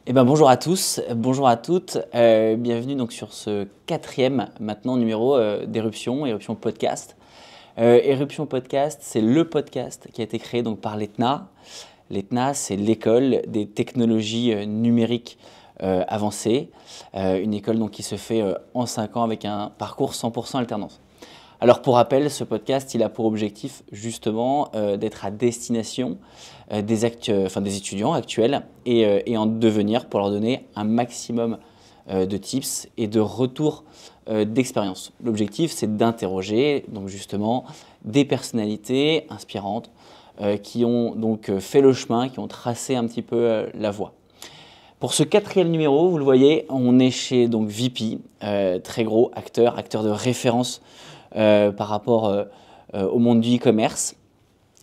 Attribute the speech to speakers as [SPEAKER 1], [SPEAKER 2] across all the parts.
[SPEAKER 1] Eh ben, bonjour à tous, bonjour à toutes. Bienvenue donc sur ce quatrième maintenant numéro d'Éruption, Éruption Podcast. Éruption Podcast, c'est le podcast qui a été créé donc par l'ETNA. L'ETNA, c'est l'école des technologies numériques avancées, une école donc qui se fait en 5 ans avec un parcours 100% alternance. Alors pour rappel, ce podcast, il a pour objectif justement d'être à destination des étudiants actuels et en devenir pour leur donner un maximum de tips et de retours d'expérience. L'objectif, c'est d'interroger donc justement des personnalités inspirantes qui ont donc fait le chemin, qui ont tracé un petit peu la voie. Pour ce quatrième numéro, vous le voyez, on est chez donc VP, très gros acteur de référence par rapport au monde du e-commerce.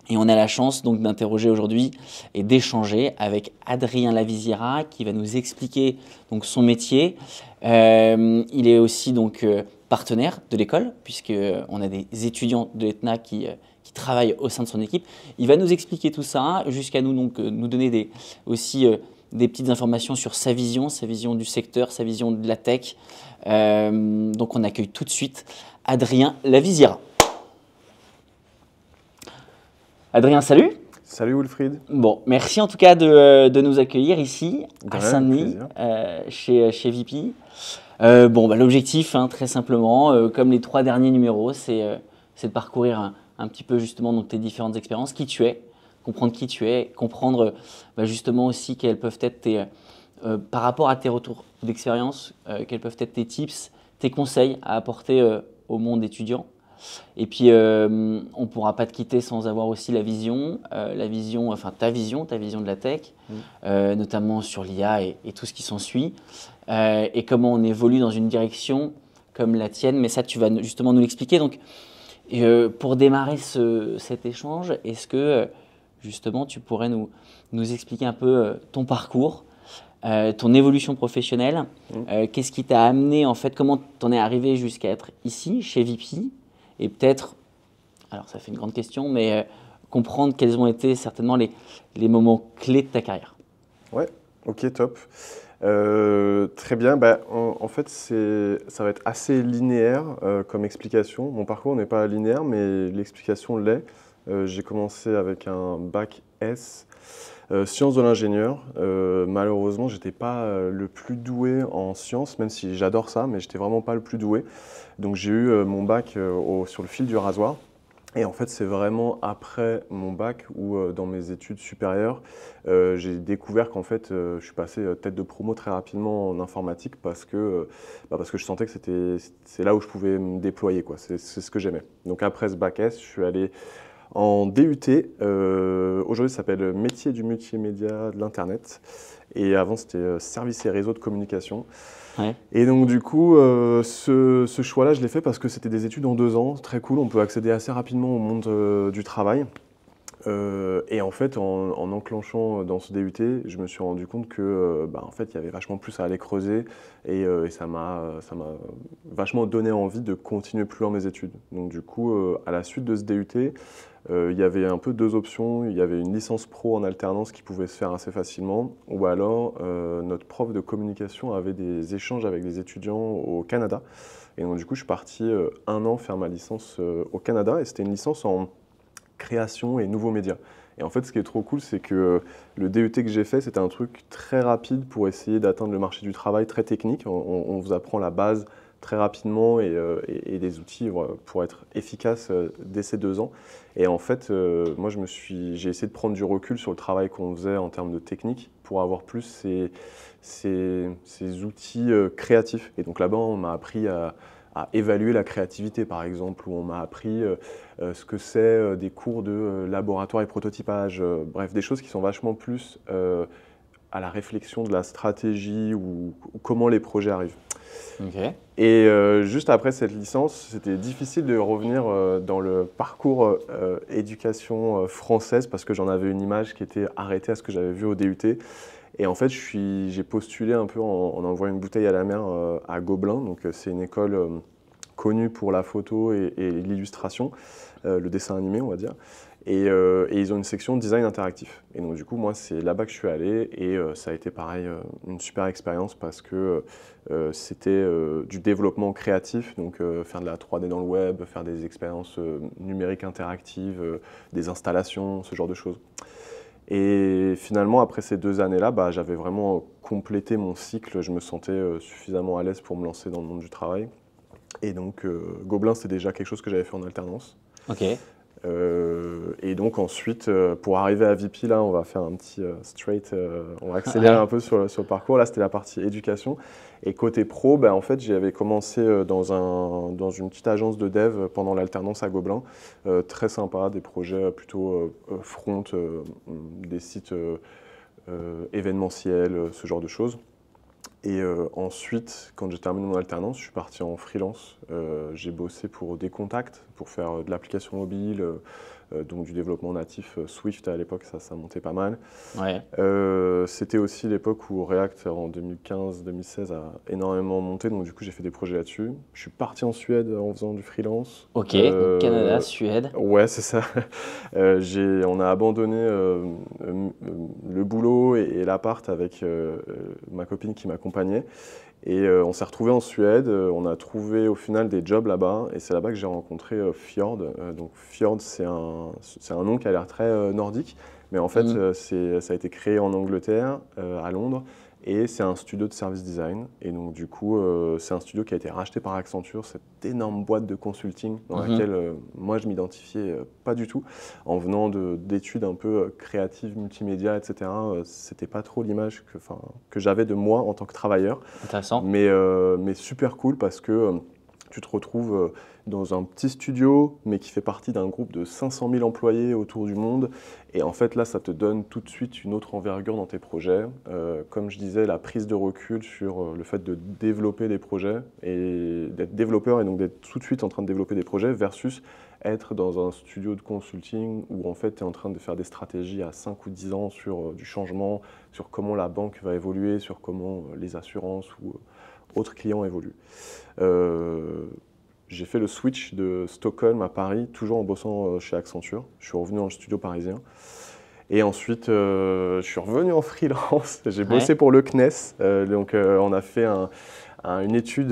[SPEAKER 1] Et on a la chance donc d'interroger aujourd'hui et d'échanger avec Adrien Lavisiera qui va nous expliquer donc son métier. Il est aussi donc partenaire de l'école puisqu'on a des étudiants de l'ETNA qui travaillent au sein de son équipe. Il va nous expliquer tout ça jusqu'à nous donner aussi des petites informations sur sa vision du secteur, sa vision de la tech. Donc on accueille tout de suite Adrien Lavisiera. Adrien, salut.
[SPEAKER 2] Salut Wilfried.
[SPEAKER 1] Bon, merci en tout cas de nous accueillir ici à Saint-Denis, chez VP. L'objectif, très simplement, comme les 3 derniers numéros, c'est de parcourir un petit peu justement donc, tes différentes expériences, qui tu es, comprendre qui tu es, comprendre justement aussi quels peuvent être par rapport à tes retours d'expérience, quels peuvent être tes tips, tes conseils à apporter au monde étudiant. Et puis, on ne pourra pas te quitter sans avoir aussi ta vision de la tech, notamment sur l'IA et tout ce qui s'ensuit, et comment on évolue dans une direction comme la tienne. Mais ça, tu vas justement nous l'expliquer. Donc, pour démarrer cet échange, est-ce que justement tu pourrais nous expliquer un peu ton parcours, ton évolution professionnelle, qu'est-ce qui t'a amené en fait, comment t'en es arrivé jusqu'à être ici, chez VP? Et peut-être, alors ça fait une grande question, mais comprendre quels ont été certainement les moments clés de ta carrière.
[SPEAKER 2] Ouais, ok, top. Très bien, en fait ça va être assez linéaire comme explication. Mon parcours n'est pas linéaire, mais l'explication l'est. J'ai commencé avec un bac S, sciences de l'ingénieur. Malheureusement, j'étais pas le plus doué en sciences, même si j'adore ça, mais j'étais vraiment pas le plus doué. Donc j'ai eu mon bac sur le fil du rasoir. Et en fait, c'est vraiment après mon bac ou dans mes études supérieures, j'ai découvert qu'en fait, je suis passé tête de promo très rapidement en informatique parce que je sentais que c'est là où je pouvais me déployer, quoi. C'est ce que j'aimais. Donc après ce bac S, je suis allé en DUT. Aujourd'hui, ça s'appelle métier du multimédia de l'Internet. Et avant, c'était services et réseaux de communication.
[SPEAKER 1] Ouais.
[SPEAKER 2] Et donc du coup, ce choix-là, je l'ai fait parce que c'était des études en 2 ans, très cool, on peut accéder assez rapidement au monde du travail. Et en fait, en enclenchant dans ce DUT, je me suis rendu compte que en fait, il y avait vachement plus à aller creuser et ça m'a vachement donné envie de continuer plus loin mes études. Donc du coup, à la suite de ce DUT, il y avait un peu 2 options. Il y avait une licence pro en alternance qui pouvait se faire assez facilement, ou alors notre prof de communication avait des échanges avec des étudiants au Canada. Et donc du coup, je suis parti 1 an faire ma licence au Canada, et c'était une licence en création et nouveaux médias. Et en fait, ce qui est trop cool, c'est que le DUT que j'ai fait, c'était un truc très rapide pour essayer d'atteindre le marché du travail, très technique. On vous apprend la base très rapidement et des outils pour être efficace dès ces 2 ans. Et en fait, moi, j'ai essayé de prendre du recul sur le travail qu'on faisait en termes de technique pour avoir plus ces outils créatifs. Et donc là-bas, on m'a appris à évaluer la créativité, par exemple, où on m'a appris ce que c'est des cours de laboratoire et prototypage, bref, des choses qui sont vachement plus à la réflexion de la stratégie ou comment les projets arrivent.
[SPEAKER 1] Okay.
[SPEAKER 2] Et juste après cette licence, c'était difficile de revenir dans le parcours éducation française parce que j'en avais une image qui était arrêtée à ce que j'avais vu au DUT. Et en fait, j'ai postulé un peu en envoyant une bouteille à la mer à Gobelin. Donc, c'est une école connus pour la photo et l'illustration, le dessin animé, on va dire. Et ils ont une section design interactif. Et donc du coup, moi, c'est là-bas que je suis allé et ça a été pareil, une super expérience parce que c'était du développement créatif, donc faire de la 3D dans le web, faire des expériences numériques interactives, des installations, ce genre de choses. Et finalement, après ces 2 années-là, bah, j'avais vraiment complété mon cycle, je me sentais suffisamment à l'aise pour me lancer dans le monde du travail. Et donc, Gobelin, c'est déjà quelque chose que j'avais fait en alternance.
[SPEAKER 1] Ok.
[SPEAKER 2] Et donc ensuite, pour arriver à VP, là, on va faire un petit straight, on va accélérer un peu sur le parcours. Là, c'était la partie éducation. Et côté pro, ben, en fait, j'avais commencé dans une petite agence de dev pendant l'alternance à Gobelin. Très sympa, des projets plutôt front, des sites événementiels, ce genre de choses. Et ensuite, quand j'ai terminé mon alternance, je suis parti en freelance. J'ai bossé pour des contacts, pour faire de l'application mobile, donc du développement natif Swift à l'époque, ça montait pas mal.
[SPEAKER 1] Ouais.
[SPEAKER 2] C'était aussi l'époque où React en 2015-2016 a énormément monté, donc du coup j'ai fait des projets là-dessus. Je suis parti en Suède en faisant du freelance.
[SPEAKER 1] Ok, donc Canada, Suède.
[SPEAKER 2] Ouais, c'est ça. On a abandonné le boulot et l'appart avec ma copine qui m'accompagnait. Et on s'est retrouvés en Suède, on a trouvé au final des jobs là-bas et c'est là-bas que j'ai rencontré Fjord. Donc Fjord, c'est un nom qui a l'air très nordique, mais en fait ça a été créé en Angleterre, à Londres, et c'est un studio de service design. Et donc du coup, c'est un studio qui a été racheté par Accenture, cette énorme boîte de consulting dans laquelle moi je m'identifiais pas du tout. En venant d'études un peu créatives, multimédia, etc., c'était pas trop l'image que j'avais de moi en tant que travailleur.
[SPEAKER 1] Intéressant.
[SPEAKER 2] Mais super cool parce que tu te retrouves dans un petit studio, mais qui fait partie d'un groupe de 500 000 employés autour du monde. Et en fait, là, ça te donne tout de suite une autre envergure dans tes projets. Comme je disais, la prise de recul sur le fait de développer des projets et d'être développeur et donc d'être tout de suite en train de développer des projets versus être dans un studio de consulting où en fait tu es en train de faire des stratégies à 5 ou 10 ans sur du changement, sur comment la banque va évoluer, sur comment les assurances ou autres clients évoluent. J'ai fait le switch de Stockholm à Paris, toujours en bossant chez Accenture. Je suis revenu dans le studio parisien. Et ensuite, je suis revenu en freelance. J'ai bossé pour le CNES. On a fait une étude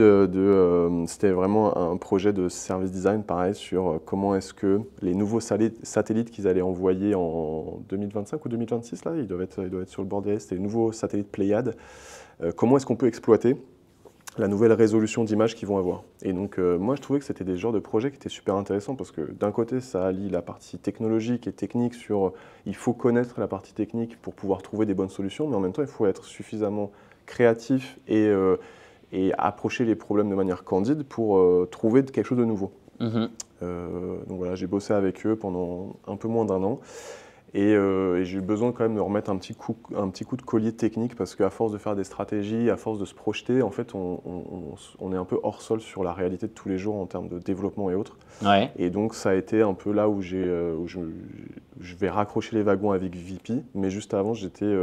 [SPEAKER 2] c'était vraiment un projet de service design, pareil, sur comment est-ce que les nouveaux satellites qu'ils allaient envoyer en 2025 ou 2026, là, ils doivent être sur le bord des c'était les nouveaux satellites Pléiades. Comment est-ce qu'on peut exploiter la nouvelle résolution d'image qu'ils vont avoir. Et donc, moi, je trouvais que c'était des genres de projets qui étaient super intéressants parce que d'un côté, ça allie la partie technologique et technique sur il faut connaître la partie technique pour pouvoir trouver des bonnes solutions, mais en même temps, il faut être suffisamment créatif et approcher les problèmes de manière candide pour trouver quelque chose de nouveau. Donc voilà, j'ai bossé avec eux pendant un peu moins d'1 an. Et j'ai eu besoin quand même de remettre un petit coup de collier technique parce qu'à force de faire des stratégies, à force de se projeter, en fait, on est un peu hors sol sur la réalité de tous les jours en termes de développement et autres.
[SPEAKER 1] Ouais.
[SPEAKER 2] Et donc, ça a été un peu là où je vais raccrocher les wagons avec VP. Mais juste avant, j'étais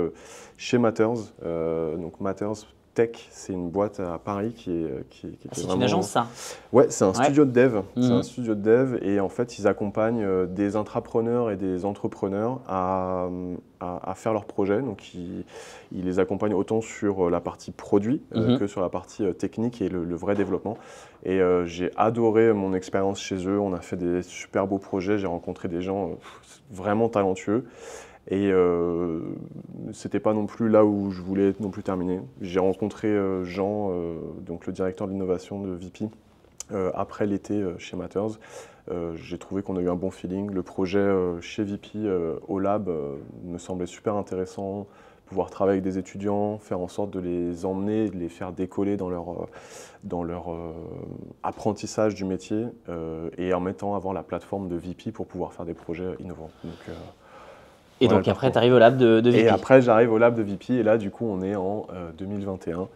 [SPEAKER 2] chez Matters. Donc Matters Tech, c'est une boîte à Paris qui était
[SPEAKER 1] c'est
[SPEAKER 2] vraiment...
[SPEAKER 1] une agence, ça?
[SPEAKER 2] Ouais, c'est un studio de dev. C'est un studio de dev et en fait, ils accompagnent des intrapreneurs et des entrepreneurs à faire leurs projets. Donc, ils les accompagnent autant sur la partie produit que sur la partie technique et le vrai développement. Et j'ai adoré mon expérience chez eux. On a fait des super beaux projets. J'ai rencontré des gens vraiment talentueux. Et c'était pas non plus là où je voulais non plus terminer. J'ai rencontré Jean, donc le directeur de l'innovation de VP, après l'été chez Matters. J'ai trouvé qu'on a eu un bon feeling. Le projet chez VP au lab me semblait super intéressant. Pouvoir travailler avec des étudiants, faire en sorte de les emmener, de les faire décoller dans leur apprentissage du métier et en même temps avoir la plateforme de VP pour pouvoir faire des projets innovants.
[SPEAKER 1] Et donc après, tu arrives au lab de VP.
[SPEAKER 2] Et après, j'arrive au lab de VP et là, du coup, on est en 2021.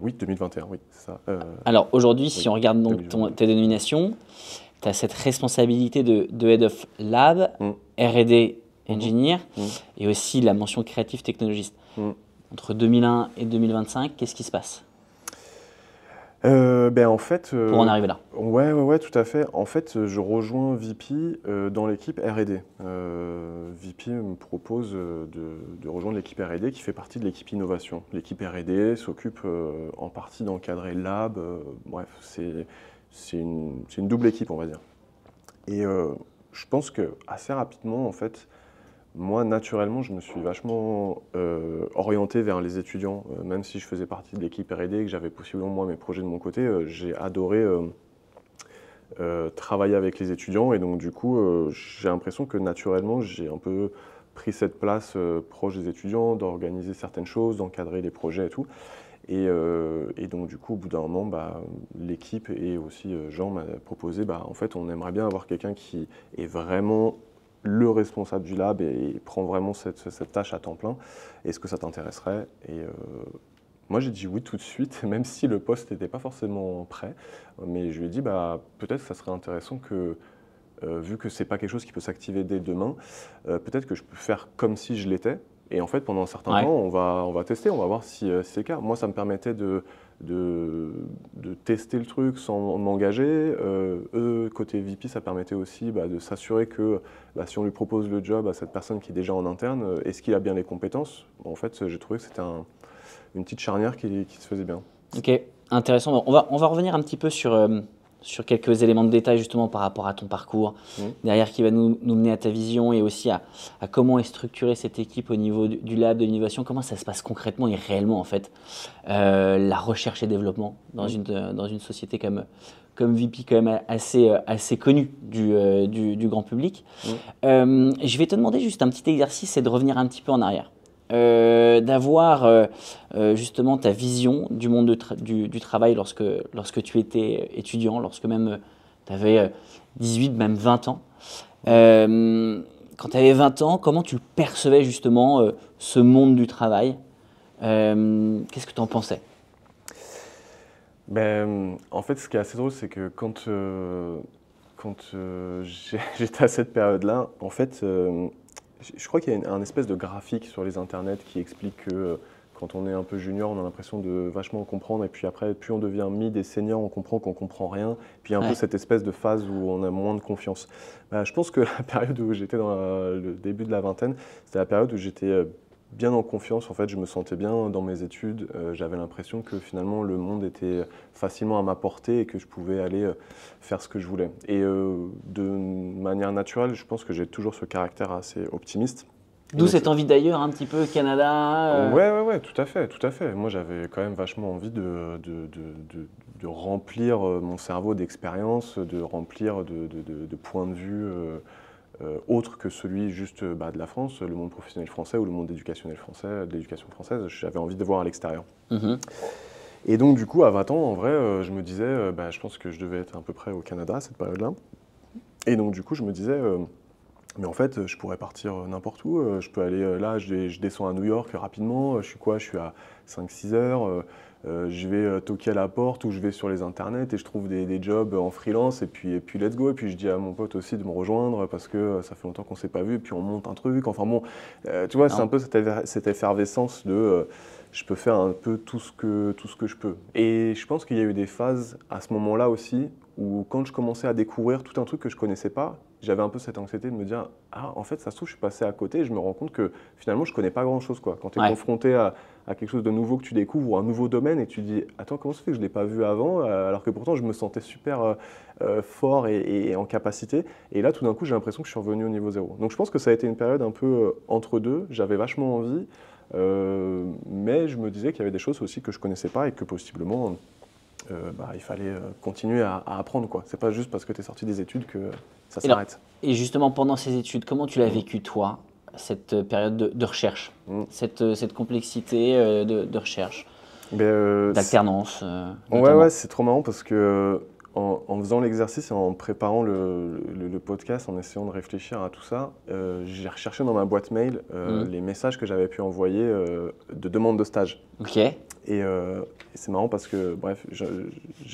[SPEAKER 2] Oui, 2021, oui, c'est ça.
[SPEAKER 1] Alors aujourd'hui, si on regarde donc tes dénominations, tu as cette responsabilité de Head of Lab, R&D Engineer et aussi la mention créatif technologiste. Entre 2001 et 2025, qu'est-ce qui se passe?
[SPEAKER 2] En fait,
[SPEAKER 1] pour en arriver là?
[SPEAKER 2] ouais, tout à fait. En fait, je rejoins VP dans l'équipe R&D. VP me propose de rejoindre l'équipe R&D qui fait partie de l'équipe innovation. L'équipe R&D s'occupe en partie d'encadrer le lab. Bref, c'est une double équipe, on va dire. Et je pense que assez rapidement, en fait, moi, naturellement, je me suis vachement orienté vers les étudiants, même si je faisais partie de l'équipe R&D et que j'avais possiblement moi mes projets de mon côté. J'ai adoré travailler avec les étudiants et donc du coup, j'ai l'impression que naturellement, j'ai un peu pris cette place proche des étudiants, d'organiser certaines choses, d'encadrer les projets et tout. Et donc du coup, au bout d'un moment, l'équipe et aussi Jean m'a proposé, en fait, on aimerait bien avoir quelqu'un qui est vraiment le responsable du lab et prend vraiment cette tâche à temps plein. Est-ce que ça t'intéresserait? Et moi, j'ai dit oui tout de suite, même si le poste n'était pas forcément prêt. Mais je lui ai dit, peut-être que ça serait intéressant que, vu que c'est pas quelque chose qui peut s'activer dès demain, peut-être que je peux faire comme si je l'étais. Et en fait, pendant un certain temps,
[SPEAKER 1] Ouais.
[SPEAKER 2] on va tester, on va voir si c'est le cas. Moi, ça me permettait de tester le truc sans m'engager. Eux, côté VP, ça permettait aussi de s'assurer que si on lui propose le job à cette personne qui est déjà en interne, est-ce qu'il a bien les compétences? En fait, j'ai trouvé que c'était une petite charnière qui se faisait bien.
[SPEAKER 1] Ok, intéressant. On va revenir un petit peu sur quelques éléments de détail justement par rapport à ton parcours,
[SPEAKER 2] Mhm.
[SPEAKER 1] derrière qui va nous mener à ta vision et aussi à comment est structurée cette équipe au niveau du lab, de l'innovation, comment ça se passe concrètement et réellement en fait, la recherche et développement
[SPEAKER 2] Mhm.
[SPEAKER 1] dans une société comme VP quand même assez connue du grand public.
[SPEAKER 2] Mhm.
[SPEAKER 1] Je vais te demander juste un petit exercice, c'est de revenir un petit peu en arrière. D'avoir justement ta vision du monde du travail lorsque tu étais étudiant, lorsque même tu avais 18, même 20 ans.
[SPEAKER 2] Mhm.
[SPEAKER 1] Quand tu avais 20 ans, comment tu percevais justement ce monde du travail? Qu'est-ce que tu en pensais?
[SPEAKER 2] En fait, ce qui est assez drôle, c'est que quand j'étais à cette période-là, en fait, je crois qu'il y a un espèce de graphique sur les internets qui explique que quand on est un peu junior, on a l'impression de vachement comprendre, et puis après, plus on devient mid et senior, on comprend qu'on comprend rien. Puis il y a un peu
[SPEAKER 1] Ouais.
[SPEAKER 2] cette espèce de phase où on a moins de confiance. Je pense que la période où j'étais dans le début de la vingtaine, c'était la période où j'étais bien en confiance. En fait, je me sentais bien dans mes études. J'avais l'impression que finalement le monde était facilement à ma portée et que je pouvais aller faire ce que je voulais. Et de manière naturelle, je pense que j'ai toujours ce caractère assez optimiste. Et
[SPEAKER 1] D'où
[SPEAKER 2] donc,
[SPEAKER 1] cette envie d'ailleurs un petit peu Canada.
[SPEAKER 2] ouais, tout à fait, tout à fait. Moi, j'avais quand même vachement envie de remplir mon cerveau d'expériences, de remplir de points de vue autres que celui juste de la France, le monde professionnel français ou le monde éducationnel français, de l'éducation française. J'avais envie de voir à l'extérieur.
[SPEAKER 1] Mhm.
[SPEAKER 2] Et donc, du coup, à 20 ans, en vrai, je me disais, je pense que je devais être à peu près au Canada à cette période-là. Et donc, du coup, je me disais, mais en fait, je pourrais partir n'importe où. Je peux aller là, je descends à New York rapidement. Je suis quoi? Je suis à 5-6 heures. Je vais toquer à la porte ou je vais sur les internets et je trouve des jobs en freelance et puis let's go. Et puis je dis à mon pote aussi de me rejoindre parce que ça fait longtemps qu'on ne s'est pas vu. Et puis on monte un truc. Enfin bon, tu vois, c'est un
[SPEAKER 1] Non.
[SPEAKER 2] peu cette effervescence de je peux faire un peu tout ce que je peux. Et je pense qu'il y a eu des phases à ce moment-là aussi où quand je commençais à découvrir tout un truc que je connaissais pas, j'avais un peu cette anxiété de me dire ah en fait ça se trouve je suis passé à côté et je me rends compte que finalement je connais pas grand-chose quoi. Quand tu es
[SPEAKER 1] Ouais.
[SPEAKER 2] confronté à quelque chose de nouveau que tu découvres ou un nouveau domaine et tu dis attends comment ça fait que je l'ai pas vu avant alors que pourtant je me sentais super fort et en capacité et là tout d'un coup j'ai l'impression que je suis revenu au niveau zéro. Donc je pense que ça a été une période un peu entre deux, j'avais vachement envie mais je me disais qu'il y avait des choses aussi que je connaissais pas et que possiblement il fallait continuer à apprendre quoi. C'est pas juste parce que tu es sorti des études que ça
[SPEAKER 1] Et, alors,
[SPEAKER 2] s'arrête.
[SPEAKER 1] et justement, pendant ces études, comment tu l'as
[SPEAKER 2] Mm.
[SPEAKER 1] vécu, toi, cette période de recherche,
[SPEAKER 2] Mm.
[SPEAKER 1] cette complexité de recherche,
[SPEAKER 2] Ben,
[SPEAKER 1] d'alternance
[SPEAKER 2] ouais,
[SPEAKER 1] notamment?
[SPEAKER 2] c'est trop marrant parce que en faisant l'exercice et en préparant le podcast, en essayant de réfléchir à tout ça, j'ai recherché dans ma boîte mail
[SPEAKER 1] Mhm.
[SPEAKER 2] les messages que j'avais pu envoyer de demande de stage.
[SPEAKER 1] Ok,
[SPEAKER 2] Et c'est marrant parce que, bref, je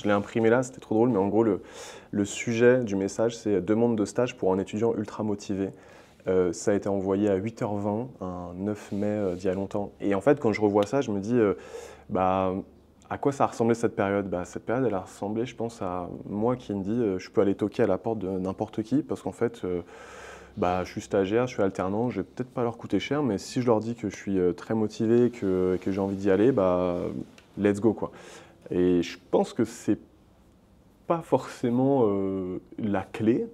[SPEAKER 2] l'ai imprimé là, c'était trop drôle, mais en gros, le sujet du message, c'est demande de stage pour un étudiant ultra motivé. Ça a été envoyé à 8h20, un 9 mai d'il y a longtemps. Et en fait, quand je revois ça, je me dis, bah, À quoi ça a ressemblé cette période? Cette période, elle a ressemblé, je pense, à moi qui me dis je peux aller toquer à la porte de n'importe qui parce qu'en fait, je suis stagiaire, je suis alternant, je vais peut-être pas leur coûter cher, mais si je leur dis que je suis très motivé, que j'ai envie d'y aller, let's go quoi. Et je pense que c'est pas forcément la clé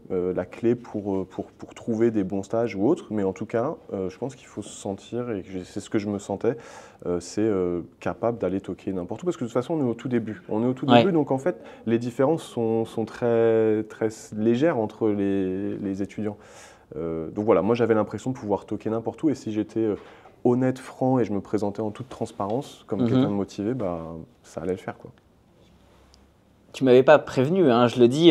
[SPEAKER 2] pour trouver des bons stages ou autres, mais en tout cas, je pense qu'il faut se sentir, et c'est ce que je me sentais, capable d'aller toquer n'importe où, parce que de toute façon, on est au tout début. On est au tout début, donc en fait, les différences sont très, très légères entre les étudiants. Donc voilà, moi j'avais l'impression de pouvoir toquer n'importe où, et si j'étais honnête, franc, et je me présentais en toute transparence, comme quelqu'un de motivé, ça allait le faire, quoi.
[SPEAKER 1] Tu m'avais pas prévenu, hein, je le dis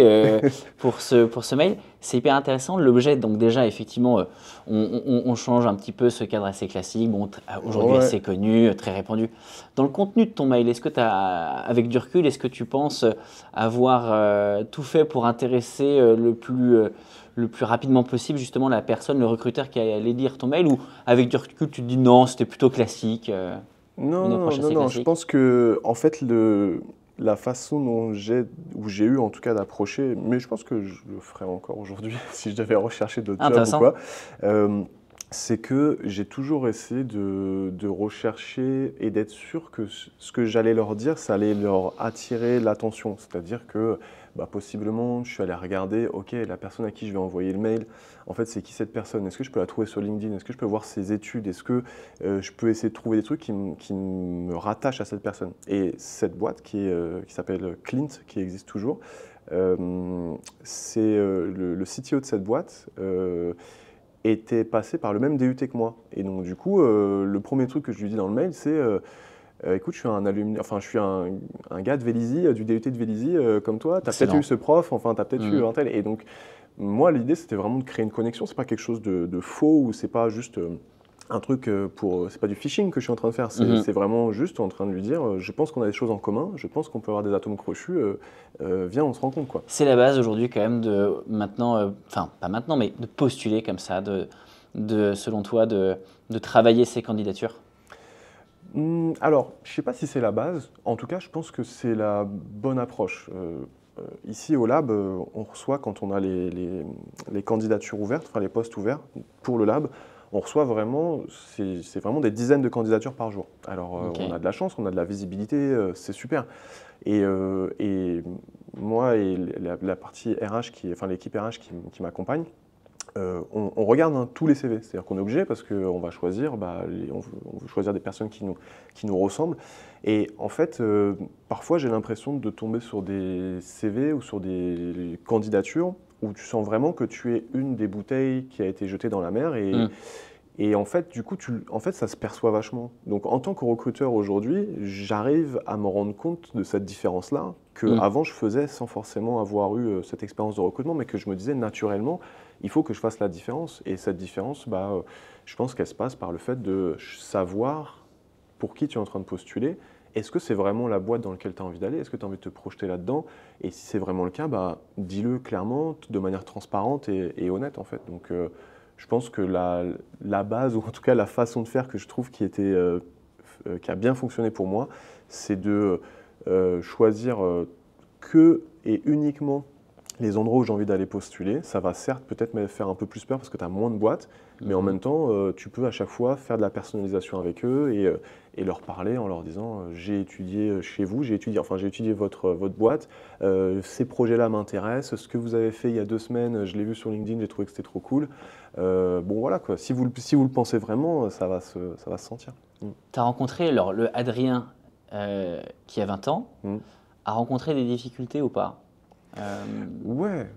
[SPEAKER 1] pour ce mail. C'est hyper intéressant. L'objet, donc déjà, effectivement, on change un petit peu ce cadre assez classique, bon, aujourd'hui
[SPEAKER 2] Ouais.
[SPEAKER 1] assez connu, très répandu. Dans le contenu de ton mail, est-ce que tu as, avec du recul, est-ce que tu penses avoir tout fait pour intéresser le plus rapidement possible justement la personne, le recruteur qui allait lire ton mail, ou avec du recul, tu te dis non, c'était plutôt classique, une approche assez
[SPEAKER 2] Non, je
[SPEAKER 1] classique?
[SPEAKER 2] pense que en fait la façon où j'ai eu en tout cas d'approcher, mais je pense que je le ferais encore aujourd'hui si je devais rechercher d'autres jobs ou
[SPEAKER 1] Intéressant.
[SPEAKER 2] quoi, c'est que j'ai toujours essayé de rechercher et d'être sûr que ce que j'allais leur dire, ça allait leur attirer l'attention. C'est-à-dire que possiblement, je suis allé regarder, ok, la personne à qui je vais envoyer le mail, en fait, c'est qui cette personne? Est-ce que je peux la trouver sur LinkedIn? Est-ce que je peux voir ses études? Est-ce que je peux essayer de trouver des trucs qui me rattachent à cette personne? Et cette boîte qui s'appelle Clint, qui existe toujours, c'est le CTO de cette boîte était passé par le même DUT que moi. Et donc du coup, le premier truc que je lui dis dans le mail, c'est écoute, je suis je suis un gars de Vélizy, du DUT de Vélizy, comme toi, tu as peut-être
[SPEAKER 1] Excellent.
[SPEAKER 2] eu ce prof, enfin tu as peut-être eu un tel. Et donc moi, l'idée, c'était vraiment de créer une connexion. C'est pas quelque chose de faux, ou c'est pas juste un truc c'est pas du phishing que je suis en train de faire. C'est vraiment juste en train de lui dire, je pense qu'on a des choses en commun, je pense qu'on peut avoir des atomes crochus, viens, on se rencontre, quoi.
[SPEAKER 1] C'est la base aujourd'hui quand même de maintenant, enfin pas maintenant, mais de postuler comme ça, selon toi, de travailler ces candidatures.
[SPEAKER 2] Alors, je sais pas si c'est la base. En tout cas, je pense que c'est la bonne approche. Ici au lab, on reçoit, quand on a les candidatures ouvertes, enfin les postes ouverts pour le lab, on reçoit vraiment, c'est vraiment des dizaines de candidatures par jour. Alors,
[SPEAKER 1] Ok.
[SPEAKER 2] on a de la chance, on a de la visibilité, c'est super. Et moi et la partie RH, enfin l'équipe RH qui m'accompagne, on regarde tous les CV. C'est-à-dire qu'on est obligé parce qu'on va choisir, on veut choisir des personnes qui nous ressemblent. Et en fait, parfois j'ai l'impression de tomber sur des CV ou sur des candidatures où tu sens vraiment que tu es une des bouteilles qui a été jetée dans la mer. Et en fait, du coup, ça se perçoit vachement. Donc, en tant que recruteur aujourd'hui, j'arrive à me rendre compte de cette différence-là, que avant je faisais sans forcément avoir eu cette expérience de recrutement, mais que je me disais naturellement, il faut que je fasse la différence. Et cette différence, je pense qu'elle se passe par le fait de savoir pour qui tu es en train de postuler. Est-ce que c'est vraiment la boîte dans laquelle tu as envie d'aller? Est-ce que tu as envie de te projeter là-dedans? Et si c'est vraiment le cas, dis-le clairement, de manière transparente et honnête, en fait. Donc, je pense que la base, ou en tout cas la façon de faire que je trouve qui a bien fonctionné pour moi, c'est de choisir que et uniquement les endroits où j'ai envie d'aller postuler. Ça va certes peut-être me faire un peu plus peur parce que tu as moins de boîtes, mais en même temps, tu peux à chaque fois faire de la personnalisation avec eux et leur parler en leur disant j'ai étudié chez vous, j'ai étudié votre boîte, ces projets-là m'intéressent, ce que vous avez fait il y a 2 semaines, je l'ai vu sur LinkedIn, j'ai trouvé que c'était trop cool. Bon voilà quoi, si vous le pensez vraiment, ça va se sentir.
[SPEAKER 1] Tu as rencontré alors, le Adrien qui a 20 ans, a rencontré des difficultés ou pas?
[SPEAKER 2] Ouais.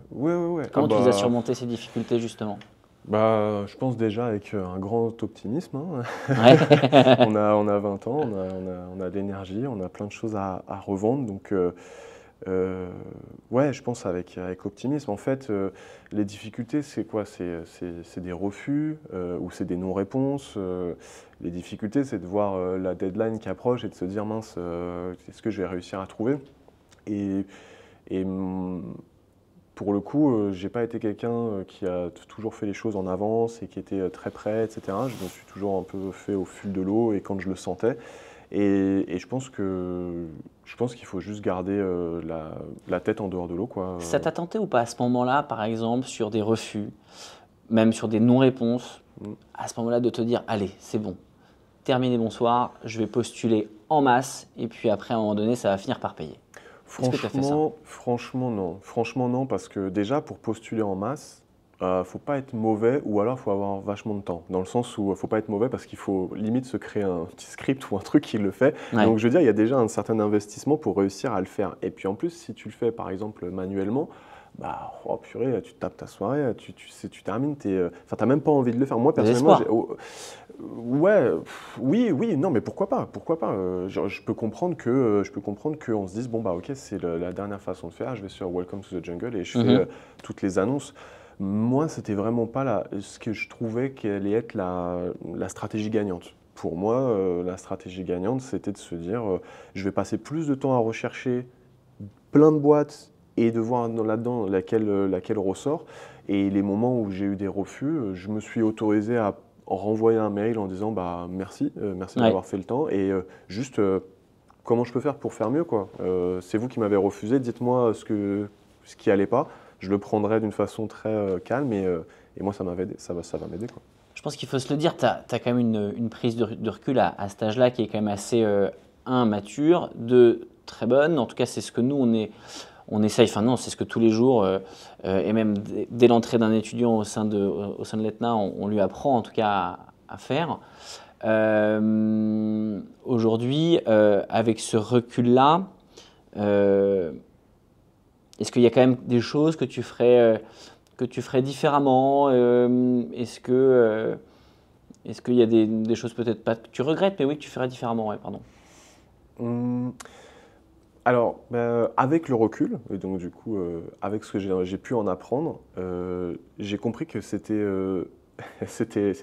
[SPEAKER 1] Comment tu les as surmontées ces difficultés justement?
[SPEAKER 2] Je pense déjà avec un grand optimisme, hein.
[SPEAKER 1] Ouais.
[SPEAKER 2] On a 20 ans, on a de l'énergie, on a plein de choses à revendre. Donc, ouais, je pense avec optimisme. En fait, les difficultés, c'est quoi? C'est des refus ou c'est des non-réponses. Les difficultés, c'est de voir la deadline qui approche et de se dire, mince, est-ce que je vais réussir à trouver? Et, pour le coup, j'ai pas été quelqu'un qui a toujours fait les choses en avance et qui était très prêt, etc. Je me suis toujours un peu fait au fil de l'eau et quand je le sentais. Et je pense qu'il faut juste garder la tête en dehors de l'eau, quoi.
[SPEAKER 1] Ça t'a tenté ou pas à ce moment-là, par exemple, sur des refus, même sur des non-réponses, à ce moment-là de te dire, allez, c'est bon, terminé, bonsoir, je vais postuler en masse et puis après, à un moment donné, ça va finir par payer. Est-ce que tu as fait ça?
[SPEAKER 2] Franchement, non. Franchement, non, parce que déjà, pour postuler en masse, faut pas être mauvais ou alors faut avoir vachement de temps. Dans le sens où faut pas être mauvais parce qu'il faut limite se créer un petit script ou un truc qui le fait.
[SPEAKER 1] Ouais.
[SPEAKER 2] Donc je veux dire, il y a déjà un certain investissement pour réussir à le faire. Et puis en plus, si tu le fais par exemple manuellement, bah oh purée, tu tapes ta soirée, tu termines, enfin t'as même pas envie de le faire. Moi personnellement, ouais, oui, non, mais pourquoi pas, je peux comprendre qu'on se dise bon bah ok, c'est la dernière façon de faire. Je vais sur Welcome to the Jungle et je fais toutes les annonces. Moi, c'était vraiment pas ce que je trouvais qu'elle allait être la stratégie gagnante. Pour moi, la stratégie gagnante, c'était de se dire je vais passer plus de temps à rechercher plein de boîtes et de voir là-dedans laquelle ressort. Et les moments où j'ai eu des refus, je me suis autorisé à renvoyer un mail en disant bah, merci d'avoir fait le temps et juste comment je peux faire pour faire mieux, quoi. C'est vous qui m'avez refusé, dites-moi ce qui allait pas. Je le prendrai d'une façon très calme et moi ça va m'aider, quoi.
[SPEAKER 1] Je pense qu'il faut se le dire, tu as quand même une prise de recul à cet âge-là qui est quand même assez, mature, très bonne. En tout cas, c'est ce que nous, on essaye, enfin non, c'est ce que tous les jours, et même dès l'entrée d'un étudiant au sein de l'ETNA, on lui apprend en tout cas à faire. Aujourd'hui, avec ce recul-là, est-ce qu'il y a quand même des choses que tu ferais différemment? Est-ce qu'il y a des choses peut-être pas que tu regrettes, mais oui, que tu ferais différemment, ouais, pardon.
[SPEAKER 2] Alors, avec le recul, et donc du coup, avec ce que j'ai pu en apprendre, j'ai compris que c'est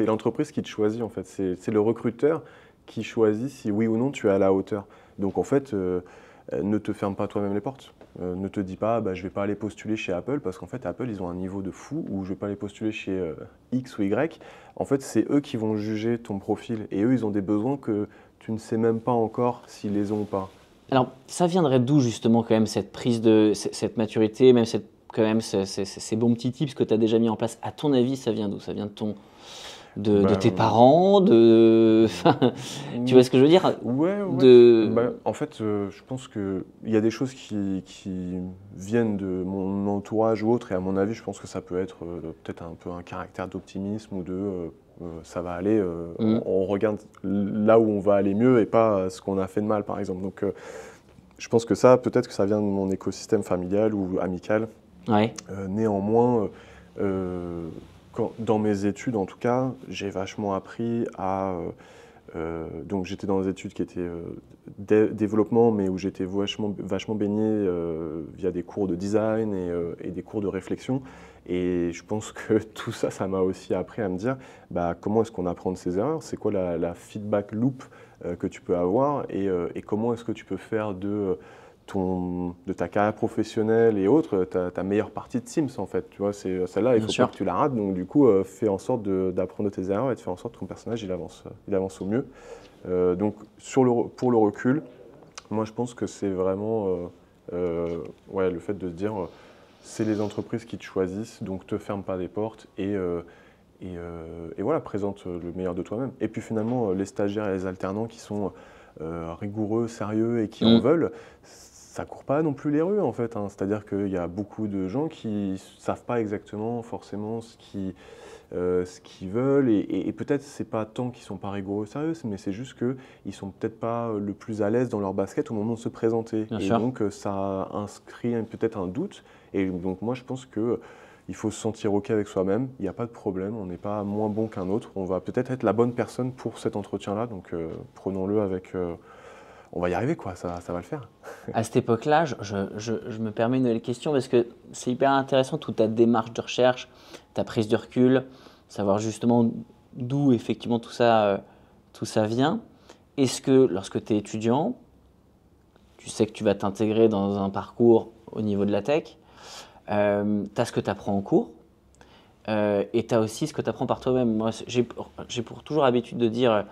[SPEAKER 2] l'entreprise qui te choisit en fait. C'est le recruteur qui choisit si oui ou non tu es à la hauteur. Donc en fait, ne te ferme pas toi-même les portes. Ne te dis pas, bah, je ne vais pas aller postuler chez Apple parce qu'en fait, Apple, ils ont un niveau de fou ou je ne vais pas aller postuler chez X ou Y. En fait, c'est eux qui vont juger ton profil et eux, ils ont des besoins que tu ne sais même pas encore s'ils les ont ou pas.
[SPEAKER 1] Alors, ça viendrait d'où justement quand même cette prise cette maturité, même quand même ces bons petits tips que tu as déjà mis en place? À ton avis, ça vient d'où? Ça vient de tes parents, tu vois ce que je veux dire?
[SPEAKER 2] Ouais. En fait, je pense qu'il y a des choses qui viennent de mon entourage ou autre, et à mon avis, je pense que ça peut être peut-être un peu un caractère d'optimisme ou ça va aller, on regarde là où on va aller mieux et pas ce qu'on a fait de mal, par exemple. Donc, je pense que peut-être que ça vient de mon écosystème familial ou amical.
[SPEAKER 1] Ouais.
[SPEAKER 2] Néanmoins, dans mes études, en tout cas, j'ai vachement appris donc j'étais dans des études qui étaient développement, mais où j'étais vachement baigné via des cours de design et des cours de réflexion. Et je pense que tout ça, ça m'a aussi appris à me dire bah, comment est-ce qu'on apprend de ses erreurs, c'est quoi la feedback loop que tu peux avoir et comment est-ce que tu peux faire de ta carrière professionnelle et autres, ta meilleure partie de Sims en fait. Tu vois, c'est celle-là, il faut pas que tu la rates. Donc du coup, fais en sorte d'apprendre de tes erreurs et de faire en sorte que ton personnage il avance au mieux. Donc pour le recul, moi je pense que c'est vraiment le fait de se dire c'est les entreprises qui te choisissent, donc te ferme pas des portes et voilà, présente le meilleur de toi-même. Et puis finalement, les stagiaires et les alternants qui sont rigoureux, sérieux et qui en veulent, ça court pas non plus les rues en fait, hein. C'est-à-dire qu'il y a beaucoup de gens qui savent pas exactement forcément ce qu'ils veulent et peut-être c'est pas tant qu'ils sont pas rigoureux, sérieux, mais c'est juste qu'ils sont peut-être pas le plus à l'aise dans leur basket au moment de se présenter.
[SPEAKER 1] Bien
[SPEAKER 2] et
[SPEAKER 1] sûr.
[SPEAKER 2] donc ça inscrit peut-être un doute. Et donc moi je pense que il faut se sentir OK avec soi-même, il n'y a pas de problème, on n'est pas moins bon qu'un autre, on va peut-être être la bonne personne pour cet entretien-là, donc prenons-le avec... on va y arriver, quoi, ça va le faire.
[SPEAKER 1] À cette époque-là, je me permets une nouvelle question parce que c'est hyper intéressant toute ta démarche de recherche, ta prise de recul, savoir justement d'où effectivement tout ça vient. Est-ce que lorsque tu es étudiant, tu sais que tu vas t'intégrer dans un parcours au niveau de la tech, tu as ce que tu apprends en cours, et tu as aussi ce que tu apprends par toi-même. Moi, j'ai pour toujours habitude de dire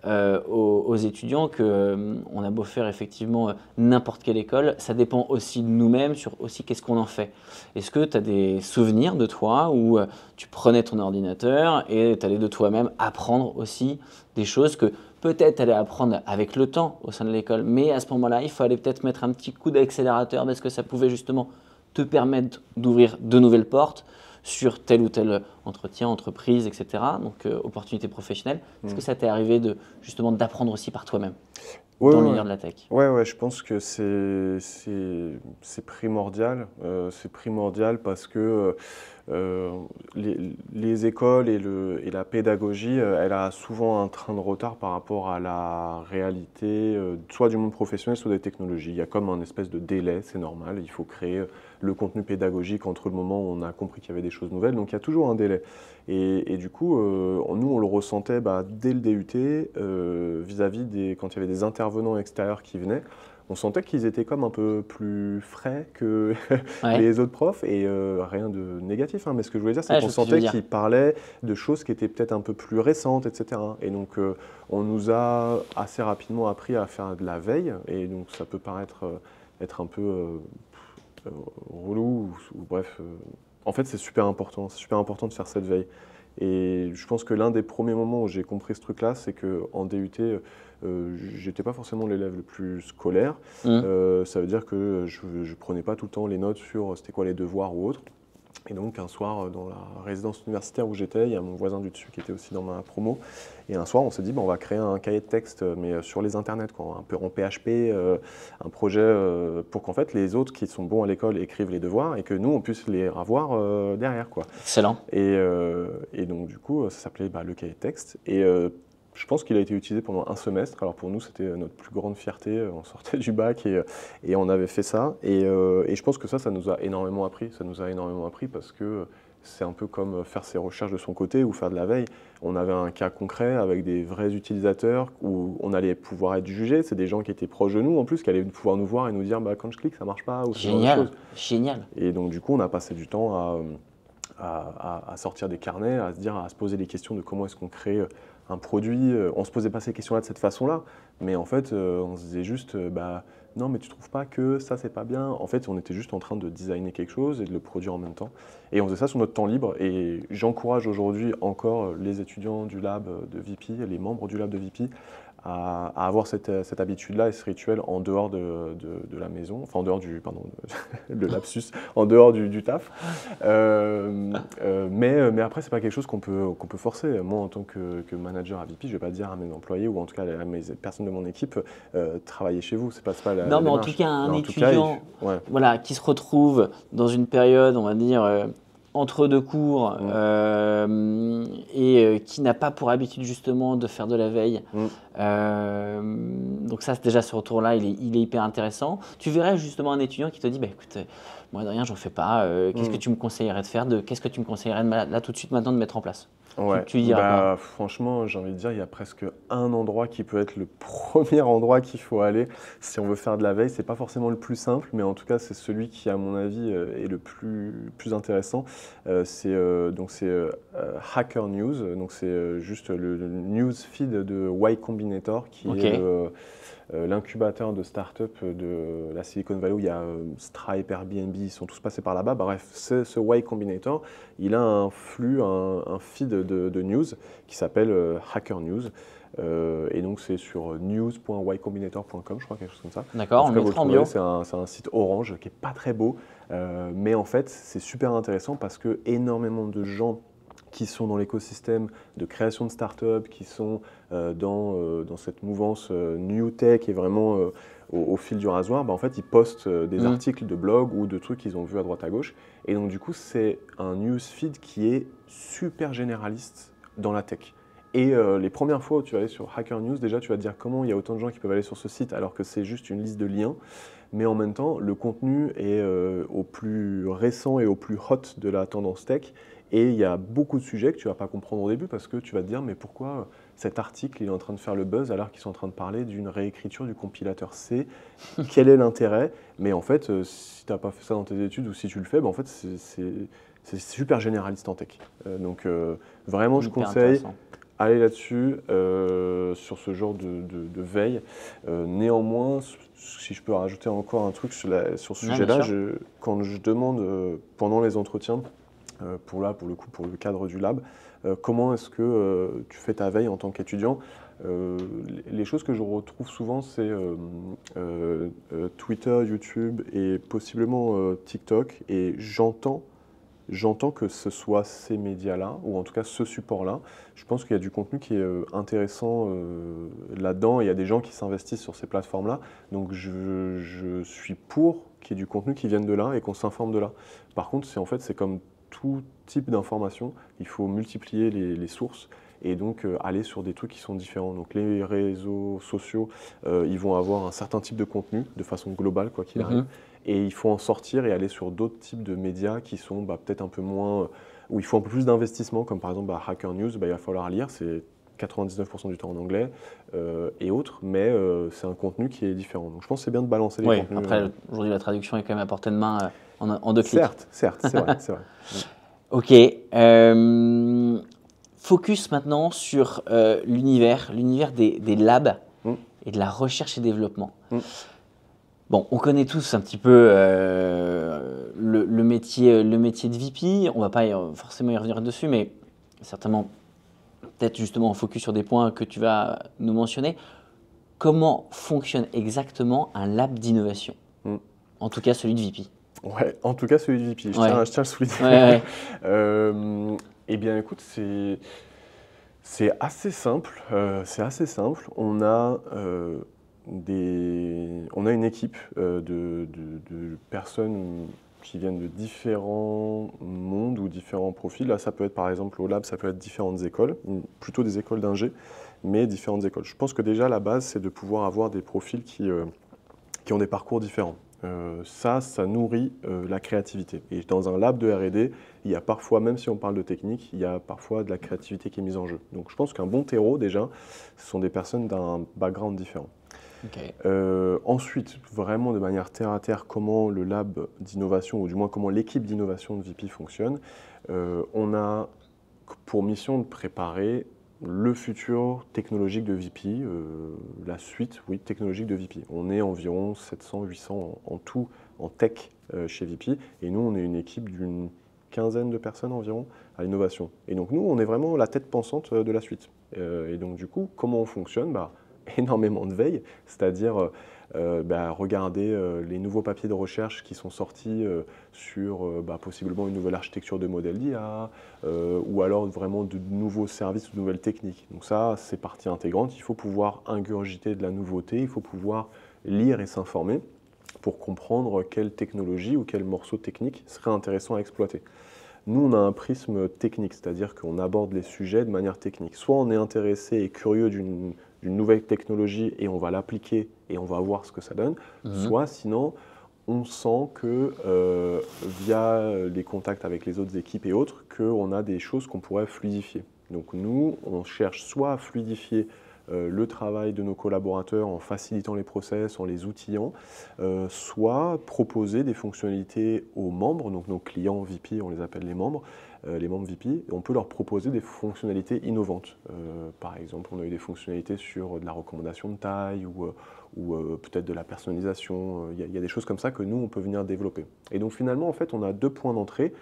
[SPEAKER 1] aux étudiants qu'on a beau faire effectivement n'importe quelle école, ça dépend aussi de nous-mêmes sur aussi qu'est-ce qu'on en fait. Est-ce que tu as des souvenirs de toi où tu prenais ton ordinateur et tu allais de toi-même apprendre aussi des choses que peut-être tu allais apprendre avec le temps au sein de l'école, mais à ce moment-là, il fallait peut-être mettre un petit coup d'accélérateur parce que ça pouvait justement te permettre d'ouvrir de nouvelles portes sur tel ou tel entretien, entreprise, etc. Donc, opportunité professionnelle. Est-ce que ça t'est arrivé justement d'apprendre aussi par toi-même
[SPEAKER 2] Ouais,
[SPEAKER 1] dans
[SPEAKER 2] ouais,
[SPEAKER 1] l'univers de la tech?
[SPEAKER 2] ouais, je pense que c'est primordial. C'est primordial parce que les écoles et la pédagogie, elle a souvent un train de retard par rapport à la réalité, soit du monde professionnel, soit des technologies. Il y a comme un espèce de délai, c'est normal. Il faut créer le contenu pédagogique entre le moment où on a compris qu'il y avait des choses nouvelles. Donc il y a toujours un délai. Et du coup, nous, on le ressentait dès le DUT, vis-à-vis quand il y avait des intervenants extérieurs qui venaient. On sentait qu'ils étaient comme un peu plus frais que
[SPEAKER 1] Ouais,
[SPEAKER 2] les autres profs, et rien de négatif, hein, mais ce que je voulais dire, c'est
[SPEAKER 1] ouais, je
[SPEAKER 2] qu'on
[SPEAKER 1] vois ce que tu veux
[SPEAKER 2] sentait
[SPEAKER 1] dire.
[SPEAKER 2] qu'ils parlaient de choses qui étaient peut-être un peu plus récentes, etc. Et donc, on nous a assez rapidement appris à faire de la veille, et donc ça peut paraître être un peu euh, relou, ou bref. En fait, c'est super important de faire cette veille. Et je pense que l'un des premiers moments où j'ai compris ce truc-là, c'est qu'en DUT, j'étais pas forcément l'élève le plus scolaire.
[SPEAKER 1] Hum.
[SPEAKER 2] Ça veut dire que je prenais pas tout le temps les notes sur c'était quoi les devoirs ou autre. Et donc un soir, dans la résidence universitaire où j'étais, il y a mon voisin du dessus qui était aussi dans ma promo. Et un soir, on s'est dit, on va créer un cahier de texte, mais sur les internets, quoi, un peu en PHP, un projet pour qu'en fait les autres qui sont bons à l'école écrivent les devoirs et que nous, on puisse les avoir derrière, quoi.
[SPEAKER 1] Excellent.
[SPEAKER 2] Et donc du coup, ça s'appelait le cahier de texte. Et je pense qu'il a été utilisé pendant un semestre. Alors pour nous, c'était notre plus grande fierté. On sortait du bac et on avait fait ça. Et je pense que ça nous a énormément appris. Ça nous a énormément appris parce que c'est un peu comme faire ses recherches de son côté ou faire de la veille. On avait un cas concret avec des vrais utilisateurs où on allait pouvoir être jugé. C'est des gens qui étaient proches de nous en plus, qui allaient pouvoir nous voir et nous dire quand je clique, ça marche pas ou ce genre de
[SPEAKER 1] Génial,
[SPEAKER 2] choses.
[SPEAKER 1] génial.
[SPEAKER 2] Et donc du coup, on a passé du temps à sortir des carnets, à se poser des questions de comment est-ce qu'on crée un produit. On ne se posait pas ces questions-là de cette façon-là, mais en fait, on se disait juste, non, mais tu trouves pas que ça, c'est pas bien? En fait, on était juste en train de designer quelque chose et de le produire en même temps. Et on faisait ça sur notre temps libre. Et j'encourage aujourd'hui encore les étudiants du lab de VP, les membres du lab de VP, à avoir cette habitude-là et ce rituel en dehors de la maison, enfin en dehors pardon, le lapsus, en dehors du taf. Mais après, c'est pas quelque chose qu'on peut forcer. Moi, en tant que manager à VP, je vais pas dire à mes employés ou en tout cas à mes personnes de mon équipe, travaillez chez vous, c'est pas la
[SPEAKER 1] Non, mais en tout
[SPEAKER 2] démarche.
[SPEAKER 1] cas,
[SPEAKER 2] Mais
[SPEAKER 1] un
[SPEAKER 2] en tout cas,
[SPEAKER 1] étudiant
[SPEAKER 2] ouais.
[SPEAKER 1] voilà, qui se retrouve dans une période, on va dire, entre deux cours
[SPEAKER 2] Mm.
[SPEAKER 1] et qui n'a pas pour habitude justement de faire de la veille.
[SPEAKER 2] Mm.
[SPEAKER 1] Donc ça, déjà, ce retour-là, il est hyper intéressant. Tu verrais justement un étudiant qui te dit, écoute, moi de rien, j'en fais pas. Qu'est-ce que tu me conseillerais de faire qu'est-ce que tu me conseillerais là tout de suite maintenant de mettre en place?
[SPEAKER 2] Ouais,
[SPEAKER 1] Tu diras quoi?
[SPEAKER 2] franchement, j'ai envie de dire, il y a presque un endroit qui peut être le premier endroit qu'il faut aller si on veut faire de la veille. C'est pas forcément le plus simple, mais en tout cas, c'est celui qui, à mon avis, est le plus intéressant. C'est Hacker News. Donc, c'est juste le news feed de Y Combinator, qui
[SPEAKER 1] Ok.
[SPEAKER 2] est l'incubateur de start-up de la Silicon Valley où il y a Stripe, Airbnb, ils sont tous passés par là-bas. Bref, ce Y Combinator, il a un flux, un feed de news qui s'appelle Hacker News. Et donc c'est sur news.ycombinator.com, je crois, quelque chose comme ça.
[SPEAKER 1] D'accord,
[SPEAKER 2] En
[SPEAKER 1] on
[SPEAKER 2] tout
[SPEAKER 1] le
[SPEAKER 2] cas, vous le
[SPEAKER 1] mettra en
[SPEAKER 2] trouverez,
[SPEAKER 1] bio.
[SPEAKER 2] c'est un site orange qui est pas très beau, mais en fait c'est super intéressant parce que énormément de gens qui sont dans l'écosystème de création de start-up, qui sont dans cette mouvance New Tech et vraiment au fil du rasoir, en fait, ils postent des articles de blog ou de trucs qu'ils ont vus à droite à gauche. Et donc, du coup, c'est un newsfeed qui est super généraliste dans la tech. Et les premières fois où tu vas aller sur Hacker News, déjà, tu vas te dire comment il y a autant de gens qui peuvent aller sur ce site alors que c'est juste une liste de liens. Mais en même temps, le contenu est au plus récent et au plus hot de la tendance tech. Et il y a beaucoup de sujets que tu ne vas pas comprendre au début parce que tu vas te dire mais pourquoi cet article il est en train de faire le buzz alors qu'ils sont en train de parler d'une réécriture du compilateur C? Quel est l'intérêt? Mais en fait, si tu n'as pas fait ça dans tes études ou si tu le fais, en fait, c'est super généraliste en tech. Donc vraiment, je
[SPEAKER 1] Hyper
[SPEAKER 2] conseille,
[SPEAKER 1] intéressant.
[SPEAKER 2] aller là-dessus, sur ce genre de veille. Néanmoins, si je peux rajouter encore un truc sur ce
[SPEAKER 1] Ouais, bien
[SPEAKER 2] sujet-là,
[SPEAKER 1] sûr.
[SPEAKER 2] quand je demande pendant les entretiens, pour le cadre du lab, comment est-ce que tu fais ta veille en tant qu'étudiant? Les choses que je retrouve souvent, c'est Twitter, YouTube et possiblement TikTok. Et j'entends que ce soit ces médias-là, ou en tout cas ce support-là. Je pense qu'il y a du contenu qui est intéressant là-dedans. Il y a des gens qui s'investissent sur ces plateformes-là. Donc je suis pour qu'il y ait du contenu qui vienne de là et qu'on s'informe de là. Par contre, c'est comme tout type d'information, il faut multiplier les sources et donc aller sur des trucs qui sont différents. Donc les réseaux sociaux, ils vont avoir un certain type de contenu de façon globale, quoi qu'il arrive.
[SPEAKER 1] Mhm.
[SPEAKER 2] Et il faut en sortir et aller sur d'autres types de médias qui sont peut-être un peu moins, où il faut un peu plus d'investissement, comme par exemple Hacker News, il va falloir lire, c'est 99% du temps en anglais et autres, mais c'est un contenu qui est différent. Donc je pense que c'est bien de balancer les
[SPEAKER 1] Oui,
[SPEAKER 2] contenus.
[SPEAKER 1] après, aujourd'hui, la traduction est quand même à portée de main en 2 clics.
[SPEAKER 2] Certes, c'est vrai, c'est vrai.
[SPEAKER 1] Ok. Focus maintenant sur l'univers des labs
[SPEAKER 2] Mm.
[SPEAKER 1] et de la recherche et développement.
[SPEAKER 2] Mm.
[SPEAKER 1] Bon, on connaît tous un petit peu le métier de VP. On va pas forcément y revenir dessus, mais certainement, peut-être justement, on focus sur des points que tu vas nous mentionner. Comment fonctionne exactement un lab d'innovation?
[SPEAKER 2] Mm.
[SPEAKER 1] En tout cas, celui de VP.
[SPEAKER 2] Ouais, en tout cas celui de VP,
[SPEAKER 1] Ouais.
[SPEAKER 2] je tiens à le souligner.
[SPEAKER 1] Ouais.
[SPEAKER 2] Eh bien écoute, c'est assez simple. On a, on a une équipe de personnes qui viennent de différents mondes ou différents profils. Là, ça peut être par exemple au lab, ça peut être différentes écoles, plutôt des écoles d'ingé, mais différentes écoles. Je pense que déjà la base, c'est de pouvoir avoir des profils qui ont des parcours différents. Ça nourrit la créativité. Et dans un lab de R&D, il y a parfois, même si on parle de technique, il y a parfois de la créativité qui est mise en jeu. Donc je pense qu'un bon terreau, déjà, ce sont des personnes d'un background différent.
[SPEAKER 1] Ok.
[SPEAKER 2] Ensuite, vraiment de manière terre à terre, comment le lab d'innovation, ou du moins comment l'équipe d'innovation de VP fonctionne. On a pour mission de préparer le futur technologique de VP, la suite, oui, technologique de VP. On est environ 700-800 en tout, en tech chez VP, et nous, on est une équipe d'une quinzaine de personnes environ à l'innovation. Et donc nous, on est vraiment la tête pensante de la suite. Et donc du coup, comment on fonctionne? Énormément de veille, c'est-à-dire regarder les nouveaux papiers de recherche qui sont sortis sur possiblement une nouvelle architecture de modèle d'IA, ou alors vraiment de nouveaux services ou de nouvelles techniques. Donc ça, c'est partie intégrante. Il faut pouvoir ingurgiter de la nouveauté, il faut pouvoir lire et s'informer pour comprendre quelle technologie ou quel morceau technique serait intéressant à exploiter. Nous, on a un prisme technique, c'est-à-dire qu'on aborde les sujets de manière technique. Soit on est intéressé et curieux d'une nouvelle technologie et on va l'appliquer et on va voir ce que ça donne, soit sinon on sent que via les contacts avec les autres équipes et autres, qu'on a des choses qu'on pourrait fluidifier. Donc nous, on cherche soit à fluidifier le travail de nos collaborateurs en facilitant les process, en les outillant, soit proposer des fonctionnalités aux membres, donc nos clients VP, on les appelle les membres VP, et on peut leur proposer des fonctionnalités innovantes. Par exemple, on a eu des fonctionnalités sur de la recommandation de taille ou peut-être de la personnalisation. Il y a des choses comme ça que nous, on peut venir développer. Et donc finalement, en fait, on a deux points d'entrée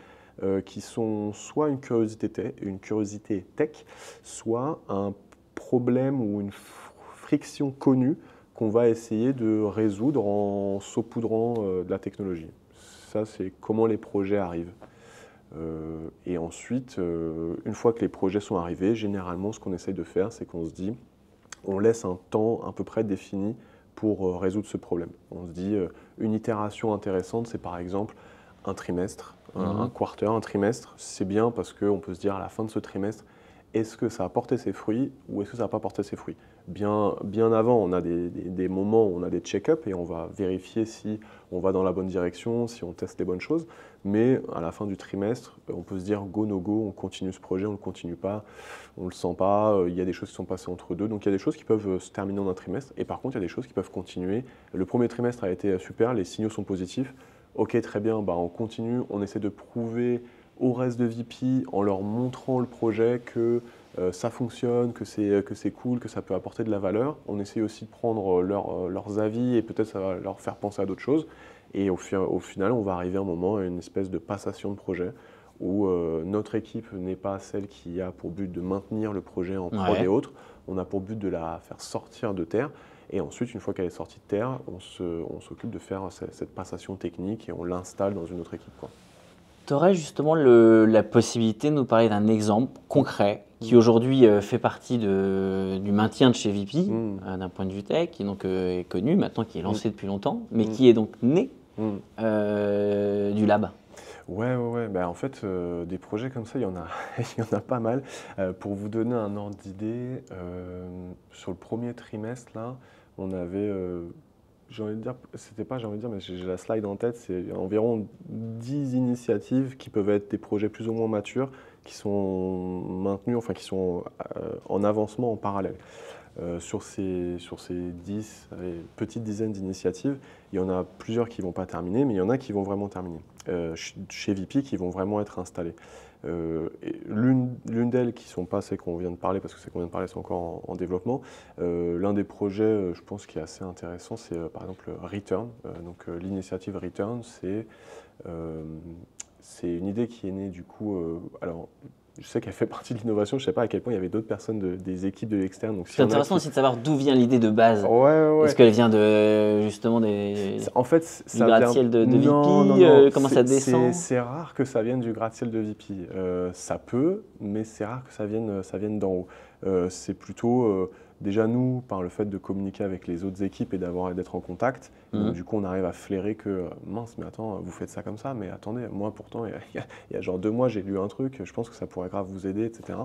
[SPEAKER 2] qui sont soit une curiosité tech, soit un problème ou une friction connue qu'on va essayer de résoudre en saupoudrant de la technologie. Ça, c'est comment les projets arrivent. Et ensuite, une fois que les projets sont arrivés, généralement, ce qu'on essaye de faire, c'est qu'on se dit, on laisse un temps à peu près défini pour résoudre ce problème. On se dit, une itération intéressante, c'est par exemple un trimestre, un quarter, un trimestre. C'est bien parce qu'on peut se dire à la fin de ce trimestre, est-ce que ça a porté ses fruits ou est-ce que ça n'a pas porté ses fruits? Bien avant, on a des moments où on a des check-ups et on va vérifier si on va dans la bonne direction, si on teste les bonnes choses. Mais à la fin du trimestre, on peut se dire go, no go, on continue ce projet, on ne le continue pas, on ne le sent pas, il y a des choses qui sont passées entre deux. Donc il y a des choses qui peuvent se terminer en un trimestre et par contre, il y a des choses qui peuvent continuer. Le premier trimestre a été super, les signaux sont positifs. Ok, très bien, on continue, on essaie de prouver au reste de VP en leur montrant le projet que ça fonctionne, que c'est cool, que ça peut apporter de la valeur. On essaie aussi de prendre leurs avis et peut-être ça va leur faire penser à d'autres choses. Et au final, on va arriver à un moment à une espèce de passation de projet où notre équipe n'est pas celle qui a pour but de maintenir le projet en prod et autres. On a pour but de la faire sortir de terre. Et ensuite, une fois qu'elle est sortie de terre, on s'occupe de faire cette passation technique et on l'installe dans une autre équipe, quoi.
[SPEAKER 1] Tu aurais justement la possibilité de nous parler d'un exemple concret qui aujourd'hui fait partie du maintien de chez VP, d'un point de vue tech, qui donc, est connu maintenant, qui est lancé depuis longtemps, mais qui est donc né du lab.
[SPEAKER 2] Ouais. Ben, en fait, des projets comme ça, il y en a, il y en a pas mal. Pour vous donner un ordre d'idée, sur le premier trimestre, là, on avait, j'ai envie de dire, c'était pas, j'ai envie de dire, mais j'ai la slide en tête, c'est environ 10 initiatives qui peuvent être des projets plus ou moins matures, qui sont maintenus, enfin qui sont en avancement en parallèle. Sur ces 10 petites dizaines d'initiatives, il y en a plusieurs qui ne vont pas terminer, mais il y en a qui vont vraiment terminer. Chez VP, qui vont vraiment être installés. L'une d'elles, qui ne sont pas celles qu'on vient de parler, parce que celles qu'on vient de parler sont encore en développement, l'un des projets, je pense, qui est assez intéressant, c'est par exemple Return. L'initiative Return, c'est une idée qui est née du coup. Alors, je sais qu'elle fait partie de l'innovation, je ne sais pas à quel point il y avait d'autres personnes des équipes de l'externe.
[SPEAKER 1] C'est intéressant aussi de savoir d'où vient l'idée de base.
[SPEAKER 2] Ouais.
[SPEAKER 1] Est-ce qu'elle vient justement du gratte-ciel de VP?
[SPEAKER 2] Non.
[SPEAKER 1] Comment ça descend?
[SPEAKER 2] C'est rare que ça vienne du gratte-ciel de VP. Ça peut, mais c'est rare que ça vienne d'en haut. C'est plutôt déjà nous, par le fait de communiquer avec les autres équipes et d'être en contact. Donc, du coup, on arrive à flairer que mince, mais attends, vous faites ça comme ça, mais attendez, moi pourtant, il y a genre 2 mois, j'ai lu un truc, je pense que ça pourrait grave vous aider, etc.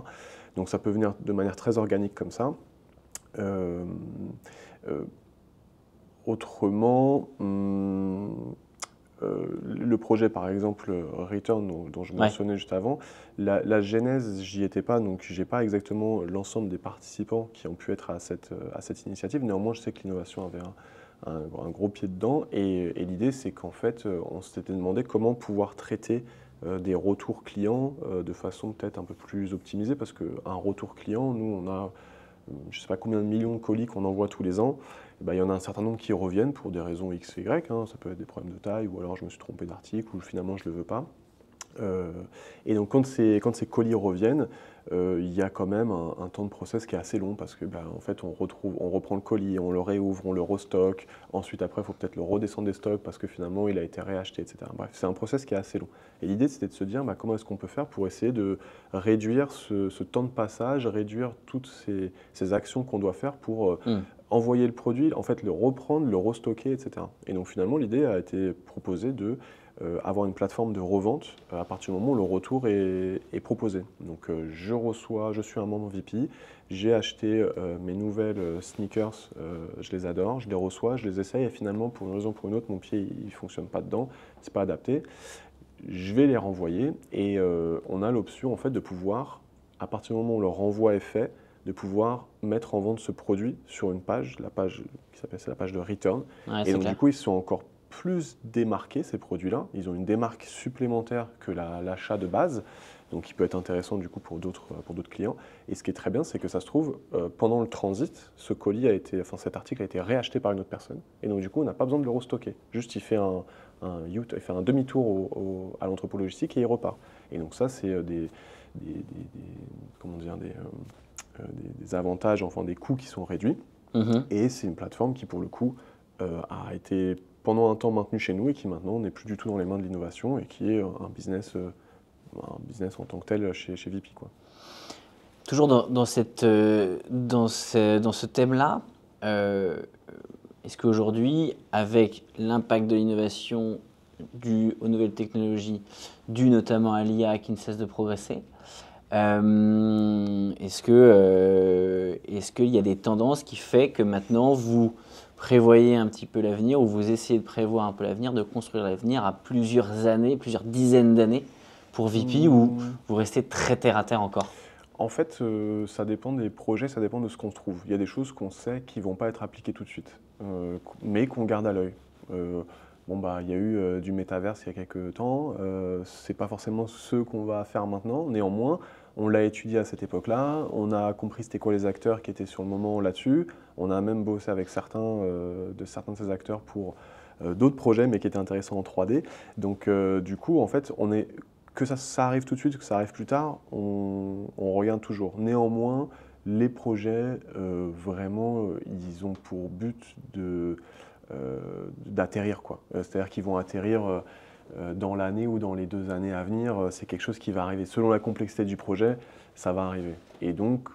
[SPEAKER 2] Donc ça peut venir de manière très organique comme ça. Autrement, le projet par exemple Return dont je mentionnais juste avant, la genèse, j'y étais pas, donc j'ai pas exactement l'ensemble des participants qui ont pu être à cette initiative. Néanmoins, je sais que l'innovation avait un gros pied dedans et l'idée c'est qu'en fait on s'était demandé comment pouvoir traiter des retours clients de façon peut-être un peu plus optimisée, parce qu'un retour client, nous on a je ne sais pas combien de millions de colis qu'on envoie tous les ans. Il y en a un certain nombre qui reviennent pour des raisons X et Y, ça peut être des problèmes de taille, ou alors je me suis trompé d'article, ou finalement je ne le veux pas. Et donc quand ces colis reviennent, il y a quand même un temps de process qui est assez long, parce que en fait on reprend le colis, on le réouvre, on le restocke, ensuite après il faut peut-être le redescendre des stocks parce que finalement il a été réacheté, etc. Bref, c'est un process qui est assez long. Et l'idée c'était de se dire comment est-ce qu'on peut faire pour essayer de réduire ce temps de passage, réduire toutes ces actions qu'on doit faire pour envoyer le produit, en fait le reprendre, le restocker, etc. Et donc finalement l'idée a été proposée de avoir une plateforme de revente à partir du moment où le retour est proposé. Donc je suis un membre VP, j'ai acheté mes nouvelles sneakers, je les adore, je les reçois, je les essaye et finalement pour une raison ou pour une autre mon pied il ne fonctionne pas dedans, c'est pas adapté. Je vais les renvoyer et on a l'option en fait de pouvoir, à partir du moment où le renvoi est fait, de pouvoir mettre en vente ce produit sur une page, la page qui s'appelle, c'est la page de Return.
[SPEAKER 1] Ouais,
[SPEAKER 2] et donc
[SPEAKER 1] clair.
[SPEAKER 2] du coup ils sont encore plus démarqués, ces produits-là. Ils ont une démarque supplémentaire que l'achat de base, donc qui peut être intéressant du coup pour d'autres clients. Et ce qui est très bien, c'est que ça se trouve, pendant le transit, cet article a été réacheté par une autre personne. Et donc du coup, on n'a pas besoin de le restocker. Juste, il fait un demi-tour à l'entrepôt logistique et il repart. Et donc ça, c'est des avantages, enfin des coûts qui sont réduits. Et c'est une plateforme qui, pour le coup, a été pendant un temps maintenue chez nous et qui maintenant n'est plus du tout dans les mains de l'innovation et qui est un business en tant que tel chez VP, quoi.
[SPEAKER 1] Toujours dans ce thème-là, est-ce qu'aujourd'hui, avec l'impact de l'innovation dû aux nouvelles technologies, dû notamment à l'IA qui ne cesse de progresser, est-ce qu'il y a des tendances qui font que maintenant vous prévoyez un petit peu l'avenir, ou vous essayez de prévoir un peu l'avenir, de construire l'avenir à plusieurs années, plusieurs dizaines d'années pour VP, ou vous restez très terre à terre encore?
[SPEAKER 2] En fait, ça dépend des projets, ça dépend de ce qu'on se trouve. Il y a des choses qu'on sait qui ne vont pas être appliquées tout de suite, mais qu'on garde à l'œil. bon, bah, il y a eu du métaverse il y a quelques temps. C'est pas forcément ce qu'on va faire maintenant. Néanmoins, on l'a étudié à cette époque-là. On a compris c'était quoi les acteurs qui étaient sur le moment là-dessus. On a même bossé avec certains de ces acteurs pour d'autres projets, mais qui étaient intéressants en 3D. Donc, du coup, en fait, que ça arrive tout de suite, que ça arrive plus tard, on regarde toujours. Néanmoins, les projets, vraiment, ils ont pour but d'atterrir, quoi. C'est-à-dire qu'ils vont atterrir dans l'année ou dans les 2 années à venir. C'est quelque chose qui va arriver. Selon la complexité du projet, ça va arriver. Et donc,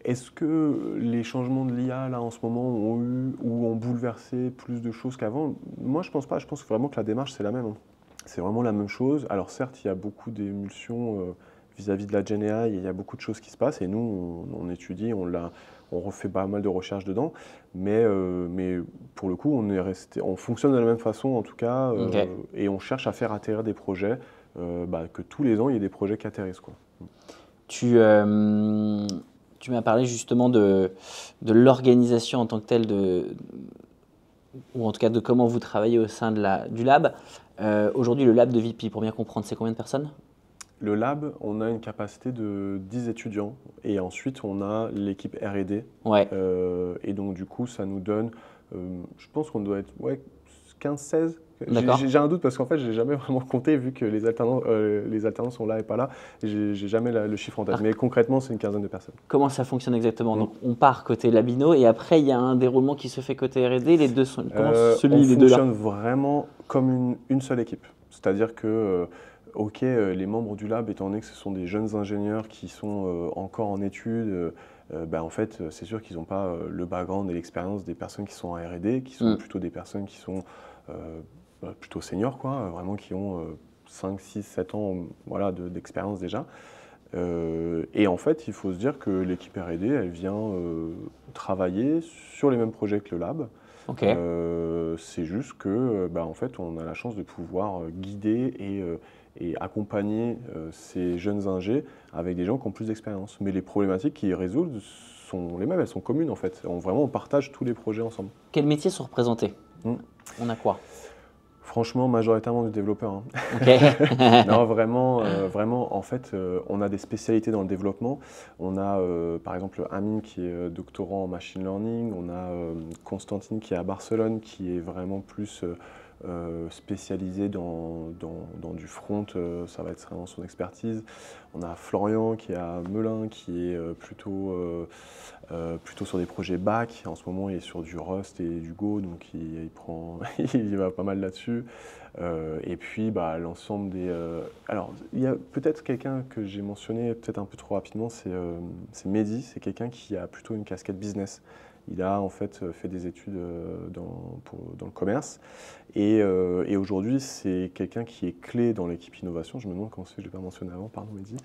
[SPEAKER 2] est-ce que les changements de l'IA, là, en ce moment, ont eu ou ont bouleversé plus de choses qu'avant? Moi, je pense pas. Je pense vraiment que la démarche, c'est la même, hein. C'est vraiment la même chose. Alors certes, il y a beaucoup d'émulsions vis-à-vis de la Gen AI, et il y a beaucoup de choses qui se passent, et nous, on étudie, on refait pas mal de recherches dedans, mais pour le coup, on fonctionne de la même façon en tout cas,
[SPEAKER 1] Ok.
[SPEAKER 2] et on cherche à faire atterrir des projets, que tous les ans, il y ait des projets qui atterrissent, quoi.
[SPEAKER 1] Tu m'as parlé justement de l'organisation en tant que telle, ou en tout cas de comment vous travaillez au sein du lab. Aujourd'hui, le lab de VP, pour bien comprendre, c'est combien de personnes?
[SPEAKER 2] Le lab, on a une capacité de 10 étudiants, et ensuite on a l'équipe R&D.
[SPEAKER 1] Ouais,
[SPEAKER 2] Et donc du coup, ça nous donne, je pense qu'on doit être, ouais, 15-16.
[SPEAKER 1] d'accord.
[SPEAKER 2] J'ai un doute parce qu'en fait, j'ai jamais vraiment compté vu que les alternants sont là et pas là. J'ai jamais le chiffre en tête.
[SPEAKER 1] Alors,
[SPEAKER 2] Mais concrètement, c'est une quinzaine de personnes.
[SPEAKER 1] comment ça fonctionne exactement?
[SPEAKER 2] Mm.
[SPEAKER 1] Donc, on part côté Labino et après, il y a un déroulement qui se fait côté R&D. Les deux sont. Comment se
[SPEAKER 2] On
[SPEAKER 1] lient les deux là?
[SPEAKER 2] fonctionne vraiment comme une seule équipe. C'est-à-dire que, ok, les membres du lab, étant donné que ce sont des jeunes ingénieurs qui sont encore en études, bah, en fait, c'est sûr qu'ils n'ont pas le background et l'expérience des personnes qui sont en R&D, qui sont
[SPEAKER 1] Mm.
[SPEAKER 2] plutôt des personnes qui sont plutôt seniors, quoi, vraiment qui ont 5, 6, 7 ans, voilà, d'expérience déjà. Et en fait, il faut se dire que l'équipe R&D, elle vient travailler sur les mêmes projets que le lab.
[SPEAKER 1] Ok.
[SPEAKER 2] C'est juste que, bah, en fait, on a la chance de pouvoir guider et accompagner ces jeunes ingés avec des gens qui ont plus d'expérience. Mais les problématiques qu'ils résolvent sont les mêmes, elles sont communes en fait. Vraiment, on partage tous les projets ensemble.
[SPEAKER 1] Quels métiers sont représentés?
[SPEAKER 2] Mm.
[SPEAKER 1] On a quoi?
[SPEAKER 2] Franchement, majoritairement du développeur, hein.
[SPEAKER 1] Ok.
[SPEAKER 2] Non, vraiment, vraiment, en fait, on a des spécialités dans le développement. On a, par exemple, Amine qui est doctorant en machine learning. On a Constantine qui est à Barcelone, qui est vraiment plus spécialisé dans du front. Ça va être vraiment son expertise. On a Florian qui est à Melun, qui est plutôt sur des projets back. En ce moment, il est sur du Rust et du Go, donc il va pas mal là-dessus. Et puis, bah, l'ensemble des... alors, il y a peut-être quelqu'un que j'ai mentionné peut-être un peu trop rapidement, c'est Mehdi. C'est quelqu'un qui a plutôt une casquette business. Il a en fait fait des études dans le commerce. Et aujourd'hui, c'est quelqu'un qui est clé dans l'équipe innovation. Je me demande comment c'est que je ne l'ai pas mentionné avant, pardon Mehdi.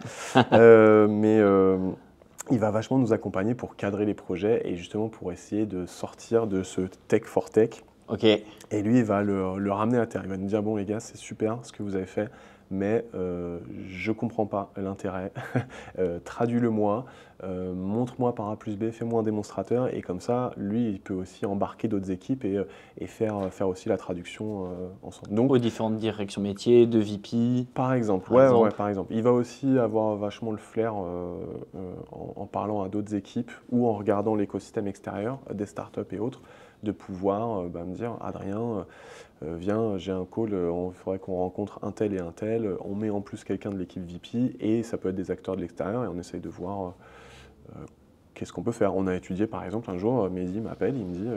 [SPEAKER 2] Il va vachement nous accompagner pour cadrer les projets et justement pour essayer de sortir de ce tech for tech.
[SPEAKER 1] Ok.
[SPEAKER 2] Et lui, il va le ramener à terre. Il va nous dire, bon les gars, c'est super ce que vous avez fait, mais je ne comprends pas l'intérêt. Traduis-le-moi, montre-moi par A plus B, fais-moi un démonstrateur. Et comme ça, lui, il peut aussi embarquer d'autres équipes et faire aussi la traduction ensemble. Donc,
[SPEAKER 1] Aux différentes directions métiers, de VP.
[SPEAKER 2] par exemple,
[SPEAKER 1] Par
[SPEAKER 2] ouais,
[SPEAKER 1] exemple.
[SPEAKER 2] par exemple. Il va aussi avoir vachement le flair en parlant à d'autres équipes ou en regardant l'écosystème extérieur, des startups et autres, de pouvoir me dire, Adrien, viens, j'ai un call, il faudrait qu'on rencontre un tel et un tel, on met en plus quelqu'un de l'équipe VP et ça peut être des acteurs de l'extérieur et on essaye de voir qu'est-ce qu'on peut faire. On a étudié par exemple un jour, Mehdi m'appelle, il me dit,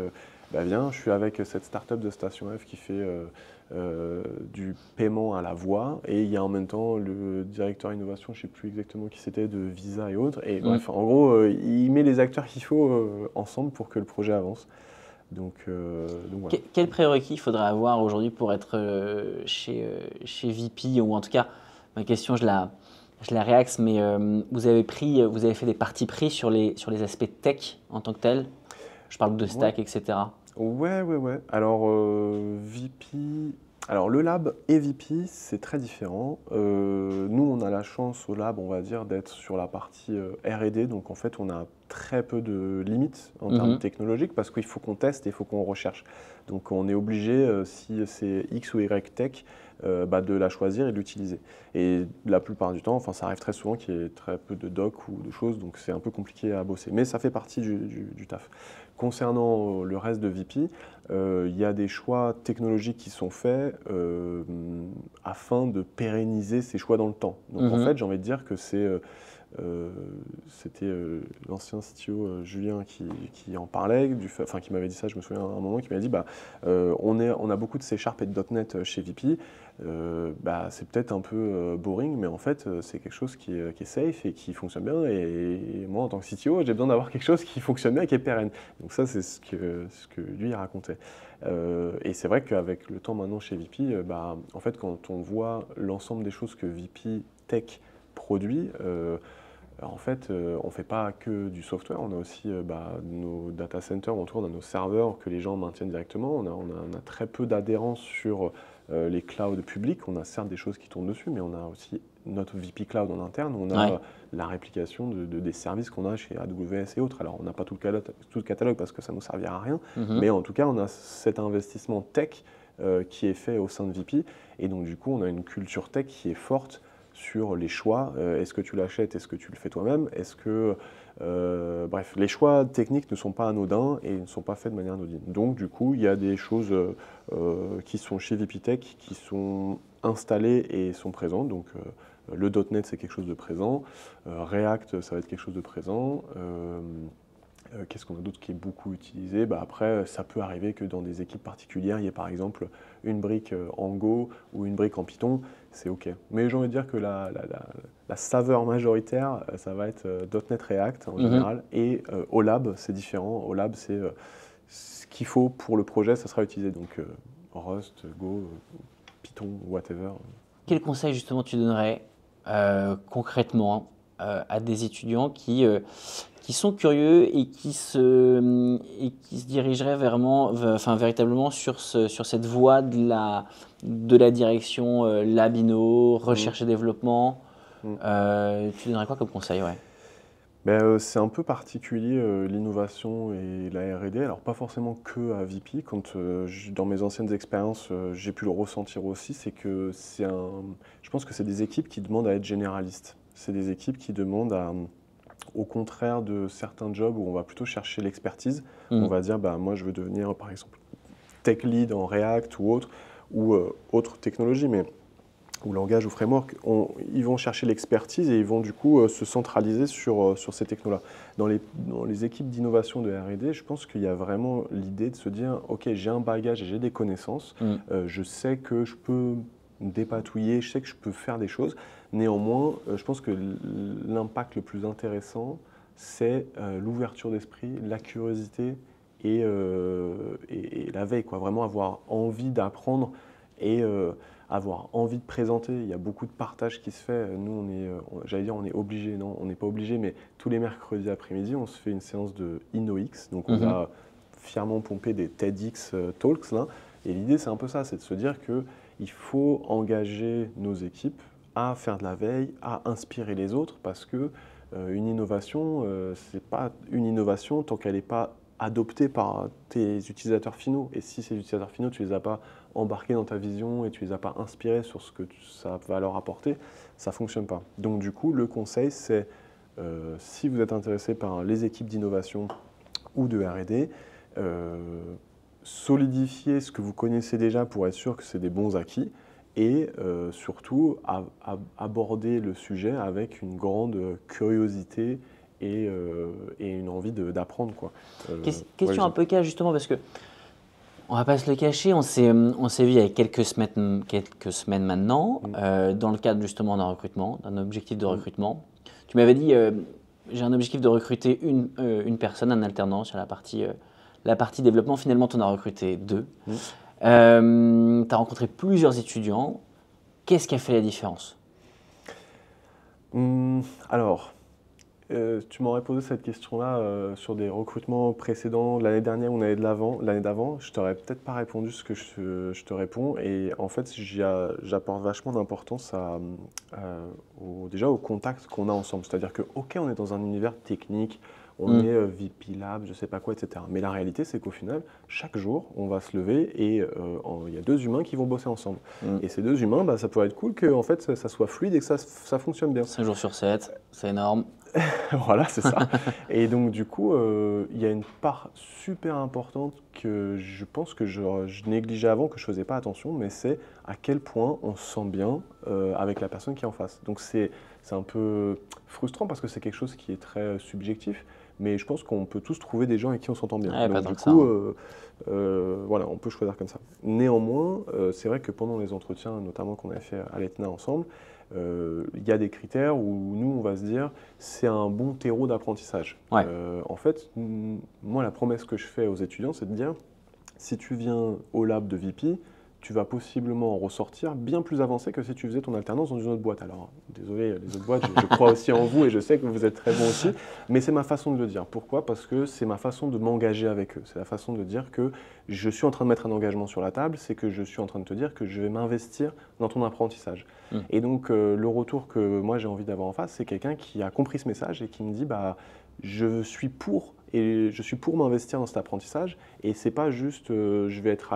[SPEAKER 2] viens, je suis avec cette startup de Station F qui fait du paiement à la voix et il y a en même temps le directeur innovation, je ne sais plus exactement qui c'était, de Visa et autres. Et bref, en gros, il met les acteurs qu'il faut ensemble pour que le projet avance. Donc voilà.
[SPEAKER 1] Quel prérequis il faudrait avoir aujourd'hui pour être chez VP, ou en tout cas, ma question, je la réaxe, mais vous avez fait des partis pris sur les aspects tech en tant que tel. Je parle de stack, etc.
[SPEAKER 2] Ouais. Alors, VP. Alors, le lab et VP, c'est très différent. Nous, on a la chance au lab, on va dire, d'être sur la partie R&D. Donc, en fait, on a très peu de limites en termes technologiques parce qu'il faut qu'on teste et il faut qu'on recherche. Donc on est obligé, si c'est X ou Y tech, de la choisir et de l'utiliser. Et la plupart du temps, enfin ça arrive très souvent qu'il y ait très peu de docs ou de choses, donc c'est un peu compliqué à bosser. Mais ça fait partie du taf. Concernant le reste de VP, il y a des choix technologiques qui sont faits afin de pérenniser ces choix dans le temps. Donc en fait, j'ai envie de dire que c'était l'ancien CTO Julien qui en parlait, qui m'avait dit ça, je me souviens à un moment, qui m'avait dit on a beaucoup de C# et de .NET chez VP, c'est peut-être un peu boring, mais en fait c'est quelque chose qui est safe et qui fonctionne bien, et moi en tant que CTO j'ai besoin d'avoir quelque chose qui fonctionne bien et qui est pérenne. Donc ça c'est ce que lui il racontait. Et c'est vrai qu'avec le temps maintenant chez VP, en fait quand on voit l'ensemble des choses que VP Tech produit, en fait, on ne fait pas que du software, on a aussi nos data centers autour, on a nos serveurs que les gens maintiennent directement, on a très peu d'adhérence sur les clouds publics, on a certes des choses qui tournent dessus, mais on a aussi notre VP Cloud en interne, on a la réplication des services qu'on a chez AWS et autres. Alors on n'a pas tout le catalogue parce que ça ne nous servira à rien, mais en tout cas on a cet investissement tech qui est fait au sein de VP, et donc du coup on a une culture tech qui est forte sur les choix. Est-ce que tu l'achètes, est-ce que tu le fais toi-même, bref, les choix techniques ne sont pas anodins et ne sont pas faits de manière anodine. Donc du coup, il y a des choses qui sont chez VPTech, qui sont installées et sont présentes. Donc le .NET, c'est quelque chose de présent. React, ça va être quelque chose de présent. Qu'est-ce qu'on a d'autre qui est beaucoup utilisé? Après, ça peut arriver que dans des équipes particulières, il y ait par exemple une brique en Go ou une brique en Python, c'est OK. Mais j'ai envie de dire que la saveur majoritaire, ça va être .NET React en général, et OLAB, c'est différent. OLAB, c'est ce qu'il faut pour le projet, ça sera utilisé. Donc Rust, Go, Python, whatever.
[SPEAKER 1] Quel conseil justement tu donnerais concrètement à des étudiants qui sont curieux et qui se dirigeraient véritablement sur cette voie de la direction lab inno, recherche et développement? Tu donnerais quoi comme conseil?
[SPEAKER 2] C'est un peu particulier l'innovation et la R&D, alors pas forcément que à VP, dans mes anciennes expériences j'ai pu le ressentir aussi, c'est que je pense que c'est des équipes qui demandent à être généralistes, c'est des équipes qui demandent au contraire de certains jobs où on va plutôt chercher l'expertise, on va dire moi je veux devenir par exemple tech lead en React ou autre technologie, ou langage ou framework, ils vont chercher l'expertise et ils vont du coup se centraliser sur ces technos-là. Dans les équipes d'innovation de R&D, je pense qu'il y a vraiment l'idée de se dire « Ok, j'ai un bagage et j'ai des connaissances, je sais que je peux me dépatouiller, je sais que je peux faire des choses. Néanmoins, je pense que l'impact le plus intéressant, c'est l'ouverture d'esprit, la curiosité et la veille, quoi. Vraiment avoir envie d'apprendre et avoir envie de présenter. Il y a beaucoup de partage qui se fait. Nous, j'allais dire, on est obligé. Non, on n'est pas obligé, mais tous les mercredis après-midi, on se fait une séance de InnoX. Donc, on va fièrement pomper des TEDx Talks là. Et l'idée, c'est un peu ça, c'est de se dire qu'il faut engager nos équipes à faire de la veille, à inspirer les autres, parce que une innovation, c'est pas une innovation tant qu'elle n'est pas adoptée par tes utilisateurs finaux. Et si ces utilisateurs finaux, tu ne les as pas embarqués dans ta vision et tu ne les as pas inspirés sur ce que ça va leur apporter, ça ne fonctionne pas. Donc du coup, le conseil, c'est si vous êtes intéressé par les équipes d'innovation ou de R&D, solidifier ce que vous connaissez déjà pour être sûr que c'est des bons acquis, et surtout aborder le sujet avec une grande curiosité et une envie d'apprendre, quoi.
[SPEAKER 1] Question un peu cas justement, parce que on va pas se le cacher, on s'est vu il y a quelques semaines maintenant, dans le cadre justement d'un recrutement, d'un objectif de recrutement. Tu m'avais dit, j'ai un objectif de recruter une personne, un alternant sur la partie développement. Finalement, tu en as recruté 2. Tu as rencontré plusieurs étudiants. Qu'est-ce qui a fait la différence?
[SPEAKER 2] Alors, tu m'aurais posé cette question-là sur des recrutements précédents, l'année dernière ou l'année d'avant, je t'aurais peut-être pas répondu ce que je te réponds. Et en fait, j'apporte vachement d'importance déjà au contact qu'on a ensemble. C'est-à-dire que, ok, on est dans un univers technique, on est VP Lab, je sais pas quoi, etc. Mais la réalité, c'est qu'au final, chaque jour, on va se lever et il y a 2 humains qui vont bosser ensemble. Et ces 2 humains, ça pourrait être cool que en fait, ça soit fluide et que ça fonctionne bien.
[SPEAKER 1] 5 jours sur 7, c'est énorme.
[SPEAKER 2] Voilà, c'est ça. Et donc, du coup, il y a une part super importante que je pense que je négligeais avant, que je ne faisais pas attention, mais c'est à quel point on se sent bien avec la personne qui est en face. Donc, c'est un peu frustrant parce que c'est quelque chose qui est très subjectif, mais je pense qu'on peut tous trouver des gens avec qui on s'entend bien.
[SPEAKER 1] Ouais,
[SPEAKER 2] donc,
[SPEAKER 1] pas
[SPEAKER 2] du
[SPEAKER 1] tant que
[SPEAKER 2] coup,
[SPEAKER 1] ça,
[SPEAKER 2] voilà, on peut choisir comme ça. Néanmoins, c'est vrai que pendant les entretiens, notamment qu'on avait fait à l'ETNA ensemble, il y a des critères où nous, on va se dire, c'est un bon terreau d'apprentissage.
[SPEAKER 1] Ouais.
[SPEAKER 2] En fait, moi, la promesse que je fais aux étudiants, c'est de dire, si tu viens au lab de VP, tu vas possiblement en ressortir bien plus avancé que si tu faisais ton alternance dans une autre boîte. Alors, désolé, les autres boîtes, je crois aussi en vous et je sais que vous êtes très bons aussi, mais c'est ma façon de le dire. Pourquoi ? Parce que c'est ma façon de m'engager avec eux. C'est la façon de dire que je suis en train de mettre un engagement sur la table, c'est que je suis en train de te dire que je vais m'investir dans ton apprentissage. Et donc, le retour que moi j'ai envie d'avoir en face, c'est quelqu'un qui a compris ce message et qui me dit, bah, je suis pour m'investir dans cet apprentissage et c'est pas juste je vais être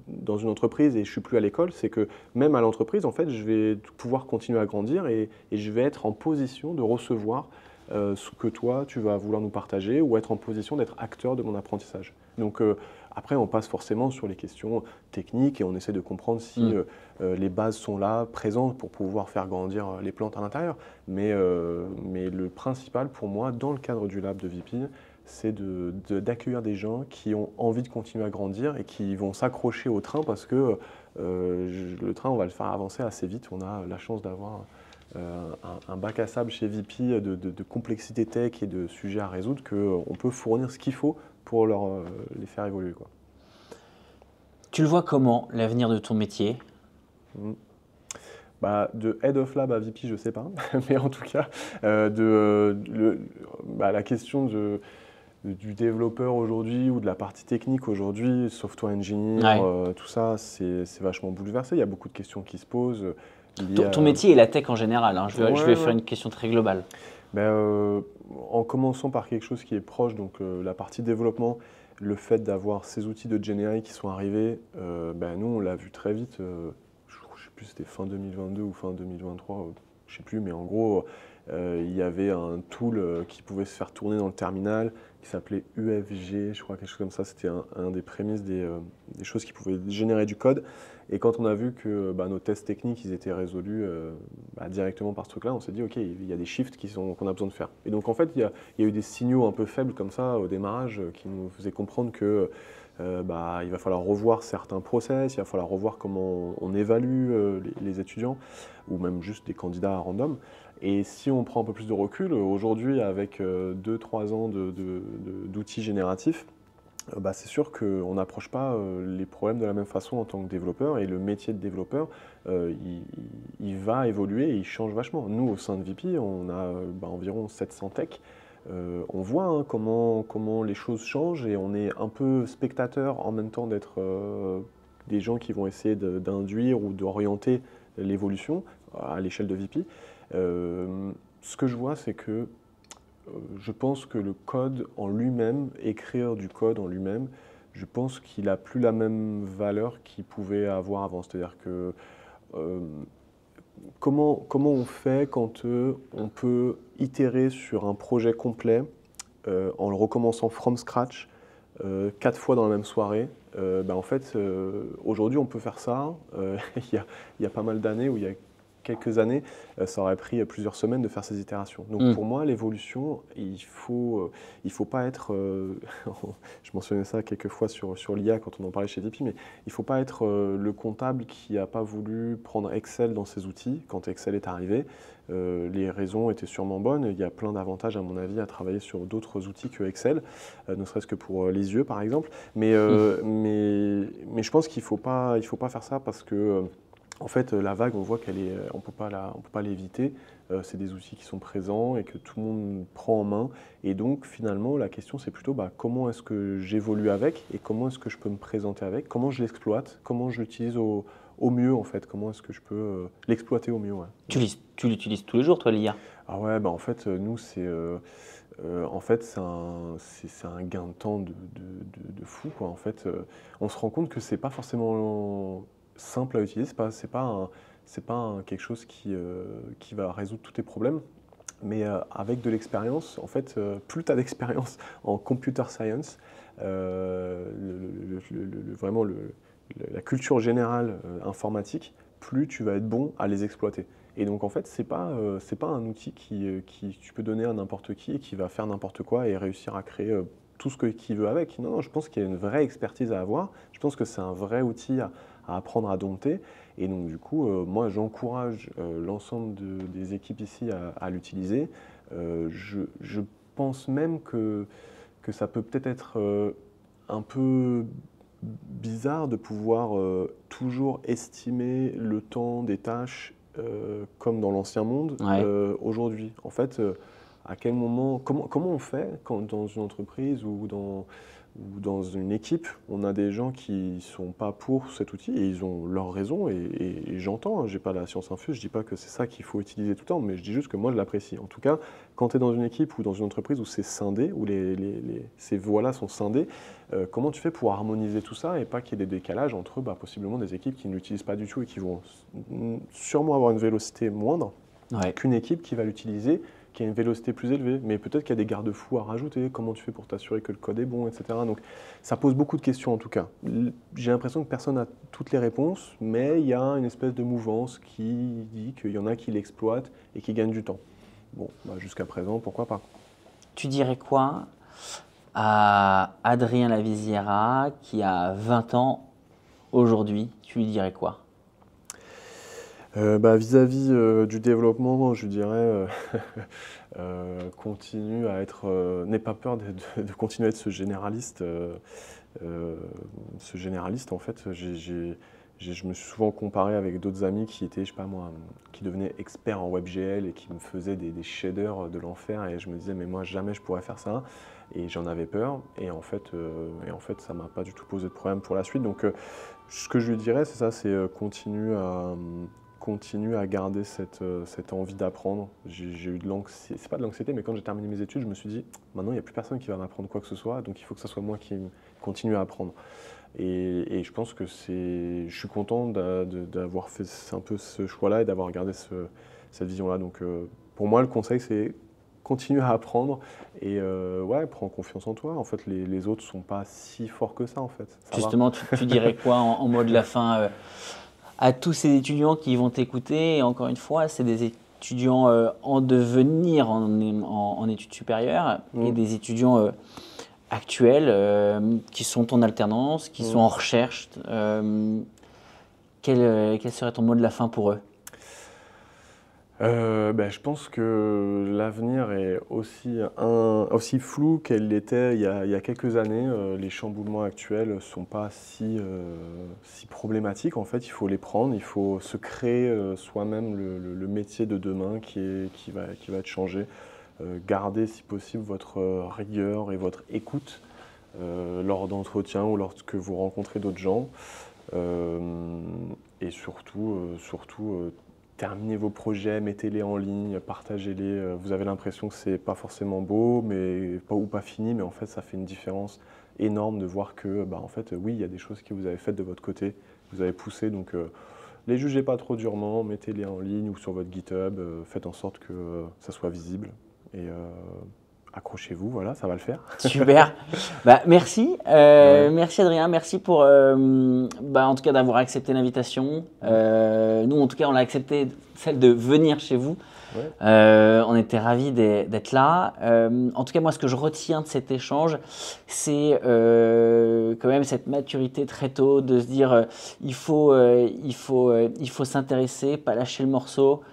[SPEAKER 2] dans une entreprise et je suis plus à l'école, c'est que même à l'entreprise en fait je vais pouvoir continuer à grandir et je vais être en position de recevoir ce que toi tu vas vouloir nous partager ou être en position d'être acteur de mon apprentissage. Donc après on passe forcément sur les questions techniques et on essaie de comprendre si les bases sont là, présentes pour pouvoir faire grandir les plantes à l'intérieur. Mais le principal pour moi dans le cadre du lab de VP, c'est d'accueillir des gens qui ont envie de continuer à grandir et qui vont s'accrocher au train parce que le train on va le faire avancer assez vite. On a la chance d'avoir un bac à sable chez VP de complexité tech et de sujets à résoudre qu'on peut fournir ce qu'il faut pour les faire évoluer, quoi.
[SPEAKER 1] Tu le vois comment, l'avenir de ton métier ?
[SPEAKER 2] Bah, de Head of Lab à VP, je ne sais pas, mais en tout cas, la question du développeur aujourd'hui ou de la partie technique aujourd'hui, software engineer, tout ça, c'est vachement bouleversé. Il y a beaucoup de questions qui se posent.
[SPEAKER 1] Ton métier est la tech en général, hein. Je vais faire une question très globale.
[SPEAKER 2] En commençant par quelque chose qui est proche, donc la partie développement, le fait d'avoir ces outils de GenAI qui sont arrivés, nous on l'a vu très vite, je ne sais plus si c'était fin 2022 ou fin 2023, je ne sais plus, mais en gros il y avait un tool qui pouvait se faire tourner dans le terminal qui s'appelait UFG, je crois, quelque chose comme ça, c'était un des prémices des choses qui pouvaient générer du code. Et quand on a vu que nos tests techniques ils étaient résolus directement par ce truc-là, on s'est dit ok, il y a des shifts qu'on a besoin de faire. Et donc en fait, il y a eu des signaux un peu faibles comme ça au démarrage qui nous faisaient comprendre que il va falloir revoir certains process, il va falloir revoir comment on évalue les étudiants ou même juste des candidats à random. Et si on prend un peu plus de recul, aujourd'hui avec 2-3 ans d'outils génératifs, c'est sûr qu'on n'approche pas les problèmes de la même façon en tant que développeur et le métier de développeur, il va évoluer et il change vachement. Nous, au sein de VP, on a environ 700 techs. On voit comment les choses changent et on est un peu spectateur en même temps d'être des gens qui vont essayer d'induire ou d'orienter l'évolution à l'échelle de VP. Ce que je vois, c'est que je pense que le code en lui-même, écrire du code en lui-même, je pense qu'il n'a plus la même valeur qu'il pouvait avoir avant. C'est-à-dire que comment on fait quand on peut itérer sur un projet complet en le recommençant from scratch 4 fois dans la même soirée. En fait, aujourd'hui, on peut faire ça. Il y a pas mal d'années où il y a quelques années, ça aurait pris plusieurs semaines de faire ces itérations. Donc pour moi, l'évolution, il faut pas être, je mentionnais ça quelques fois sur l'IA quand on en parlait chez VP, mais il ne faut pas être le comptable qui n'a pas voulu prendre Excel dans ses outils quand Excel est arrivé. Les raisons étaient sûrement bonnes. Il y a plein d'avantages, à mon avis, à travailler sur d'autres outils que Excel, ne serait-ce que pour les yeux, par exemple. Mais je pense qu'il ne faut pas faire ça parce que en fait, la vague, on voit on peut pas l'éviter. C'est des outils qui sont présents et que tout le monde prend en main. Et donc, finalement, la question, c'est plutôt comment est-ce que j'évolue avec et comment est-ce que je peux me présenter avec, comment je l'exploite, comment je l'utilise au mieux, en fait, comment est-ce que je peux l'exploiter au mieux. Ouais.
[SPEAKER 1] Tu l'utilises tous les jours, toi, l'IA ?
[SPEAKER 2] Ah ouais, bah en fait, nous, en fait, c'est un gain de temps de fou, quoi. En fait, on se rend compte que c'est pas forcément simple à utiliser, c'est pas quelque chose qui va résoudre tous tes problèmes. Mais avec de l'expérience, en fait, plus tu as d'expérience en computer science, vraiment la culture générale informatique, plus tu vas être bon à les exploiter. Et donc en fait, c'est pas un outil qui tu peux donner à n'importe qui et qui va faire n'importe quoi et réussir à créer tout ce qu'il veut avec. Non, non, je pense qu'il y a une vraie expertise à avoir. Je pense que c'est un vrai outil à apprendre à dompter. Et donc du coup, moi j'encourage l'ensemble des équipes ici à l'utiliser. Je pense même que ça peut peut-être être un peu bizarre de pouvoir toujours estimer le temps des tâches comme dans l'ancien monde
[SPEAKER 1] Ouais.
[SPEAKER 2] aujourd'hui. En fait, à quel moment, comment on fait quand dans une entreprise ou dans une équipe, on a des gens qui sont pas pour cet outil et ils ont leur raison et j'entends, hein, j'ai pas la science infuse, je dis pas que c'est ça qu'il faut utiliser tout le temps, mais je dis juste que moi je l'apprécie. En tout cas, quand tu es dans une équipe ou dans une entreprise où c'est scindé, où ces voies-là sont scindées, comment tu fais pour harmoniser tout ça et pas qu'il y ait des décalages entre possiblement des équipes qui ne l'utilisent pas du tout et qui vont sûrement avoir une vélocité moindre
[SPEAKER 1] Ouais.
[SPEAKER 2] qu'une équipe qui va l'utiliser, qui a une vélocité plus élevée. Mais peut-être qu'il y a des garde-fous à rajouter, comment tu fais pour t'assurer que le code est bon, etc. Donc ça pose beaucoup de questions en tout cas. J'ai l'impression que personne n'a toutes les réponses, mais il y a une espèce de mouvance qui dit qu'il y en a qui l'exploitent et qui gagnent du temps. Bon, bah jusqu'à présent, pourquoi pas.
[SPEAKER 1] Tu dirais quoi à Adrien Lavisiera qui a 20 ans aujourd'hui? Tu lui dirais quoi?
[SPEAKER 2] Bah, vis-à-vis du développement, je dirais continue à être, n'aie pas peur de continuer à être ce généraliste en fait. Je me suis souvent comparé avec d'autres amis qui étaient, je sais pas moi, qui devenaient experts en WebGL et qui me faisaient des shaders de l'enfer et je me disais mais moi jamais je pourrais faire ça et j'en avais peur et en fait ça m'a pas du tout posé de problème pour la suite. Donc ce que je lui dirais c'est ça, c'est continue à garder cette envie d'apprendre. J'ai eu de l'anxiété, c'est pas de l'anxiété, mais quand j'ai terminé mes études, je me suis dit, maintenant il n'y a plus personne qui va m'apprendre quoi que ce soit, donc il faut que ce soit moi qui continue à apprendre. Et je pense que je suis content d'avoir fait un peu ce choix-là et d'avoir gardé cette vision-là. Donc pour moi, le conseil, c'est continue à apprendre et ouais, prends confiance en toi. En fait, les autres sont pas si forts que ça, en fait. Ça va.
[SPEAKER 1] Justement, tu dirais quoi en mot de la fin à tous ces étudiants qui vont t'écouter? Et encore une fois, c'est des étudiants en devenir en études supérieures et des étudiants actuels qui sont en alternance, qui sont en recherche. Quel serait ton mot de la fin pour eux?
[SPEAKER 2] Ben, je pense que l'avenir est aussi flou qu'elle l'était il y a quelques années. Les chamboulements actuels ne sont pas si problématiques. En fait, il faut les prendre, il faut se créer soi-même le métier de demain qui va être changé. Gardez si possible votre rigueur et votre écoute lors d'entretiens ou lorsque vous rencontrez d'autres gens. Euh, et surtout terminez vos projets, mettez-les en ligne, partagez-les. Vous avez l'impression que c'est pas forcément beau, ou pas fini, mais en fait, ça fait une différence énorme de voir que, bah, en fait, oui, il y a des choses que vous avez faites de votre côté, vous avez poussé, donc les jugez pas trop durement, mettez-les en ligne ou sur votre GitHub, faites en sorte que ça soit visible et accrochez-vous, voilà, ça va le faire.
[SPEAKER 1] Super. Bah, merci.
[SPEAKER 2] Ouais.
[SPEAKER 1] Merci Adrien. Merci pour en tout cas d'avoir accepté l'invitation. Nous, en tout cas, on l'a accepté, celle de venir chez vous.
[SPEAKER 2] Ouais.
[SPEAKER 1] On était ravis d'être là. En tout cas, moi, ce que je retiens de cet échange, c'est quand même cette maturité très tôt de se dire il faut s'intéresser, pas lâcher le morceau.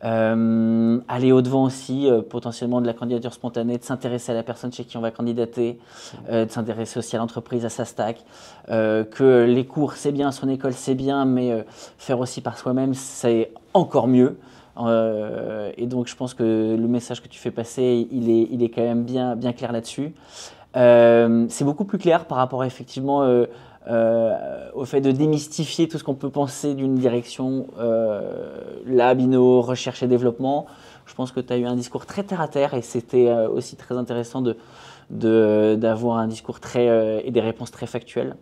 [SPEAKER 1] Aller au-devant aussi, potentiellement de la candidature spontanée, de s'intéresser à la personne chez qui on va candidater, de s'intéresser aussi à l'entreprise, à sa stack, que les cours c'est bien, son école c'est bien, mais faire aussi par soi-même c'est encore mieux. Et donc je pense que le message que tu fais passer, il est quand même bien clair là-dessus. C'est beaucoup plus clair par rapport effectivement au fait de démystifier tout ce qu'on peut penser d'une direction lab, inno, recherche et développement. Je pense que tu as eu un discours très terre à terre et c'était aussi très intéressant d'avoir un discours et des réponses très factuelles.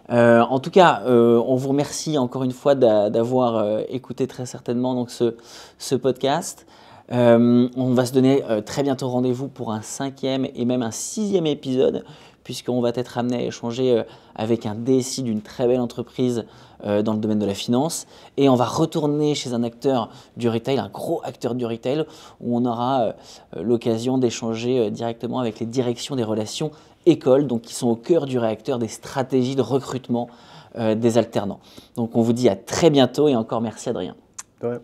[SPEAKER 1] En tout cas, on vous remercie encore une fois d'avoir écouté très certainement donc, ce podcast. On va se donner très bientôt rendez-vous pour un 5e et même un 6e épisode, puisqu'on va être amené à échanger avec un DSI d'une très belle entreprise dans le domaine de la finance. Et on va retourner chez un acteur du retail, un gros acteur du retail, où on aura l'occasion d'échanger directement avec les directions des relations écoles, donc qui sont au cœur du réacteur des stratégies de recrutement des alternants. Donc on vous dit à très bientôt et encore merci Adrien.
[SPEAKER 2] Ouais.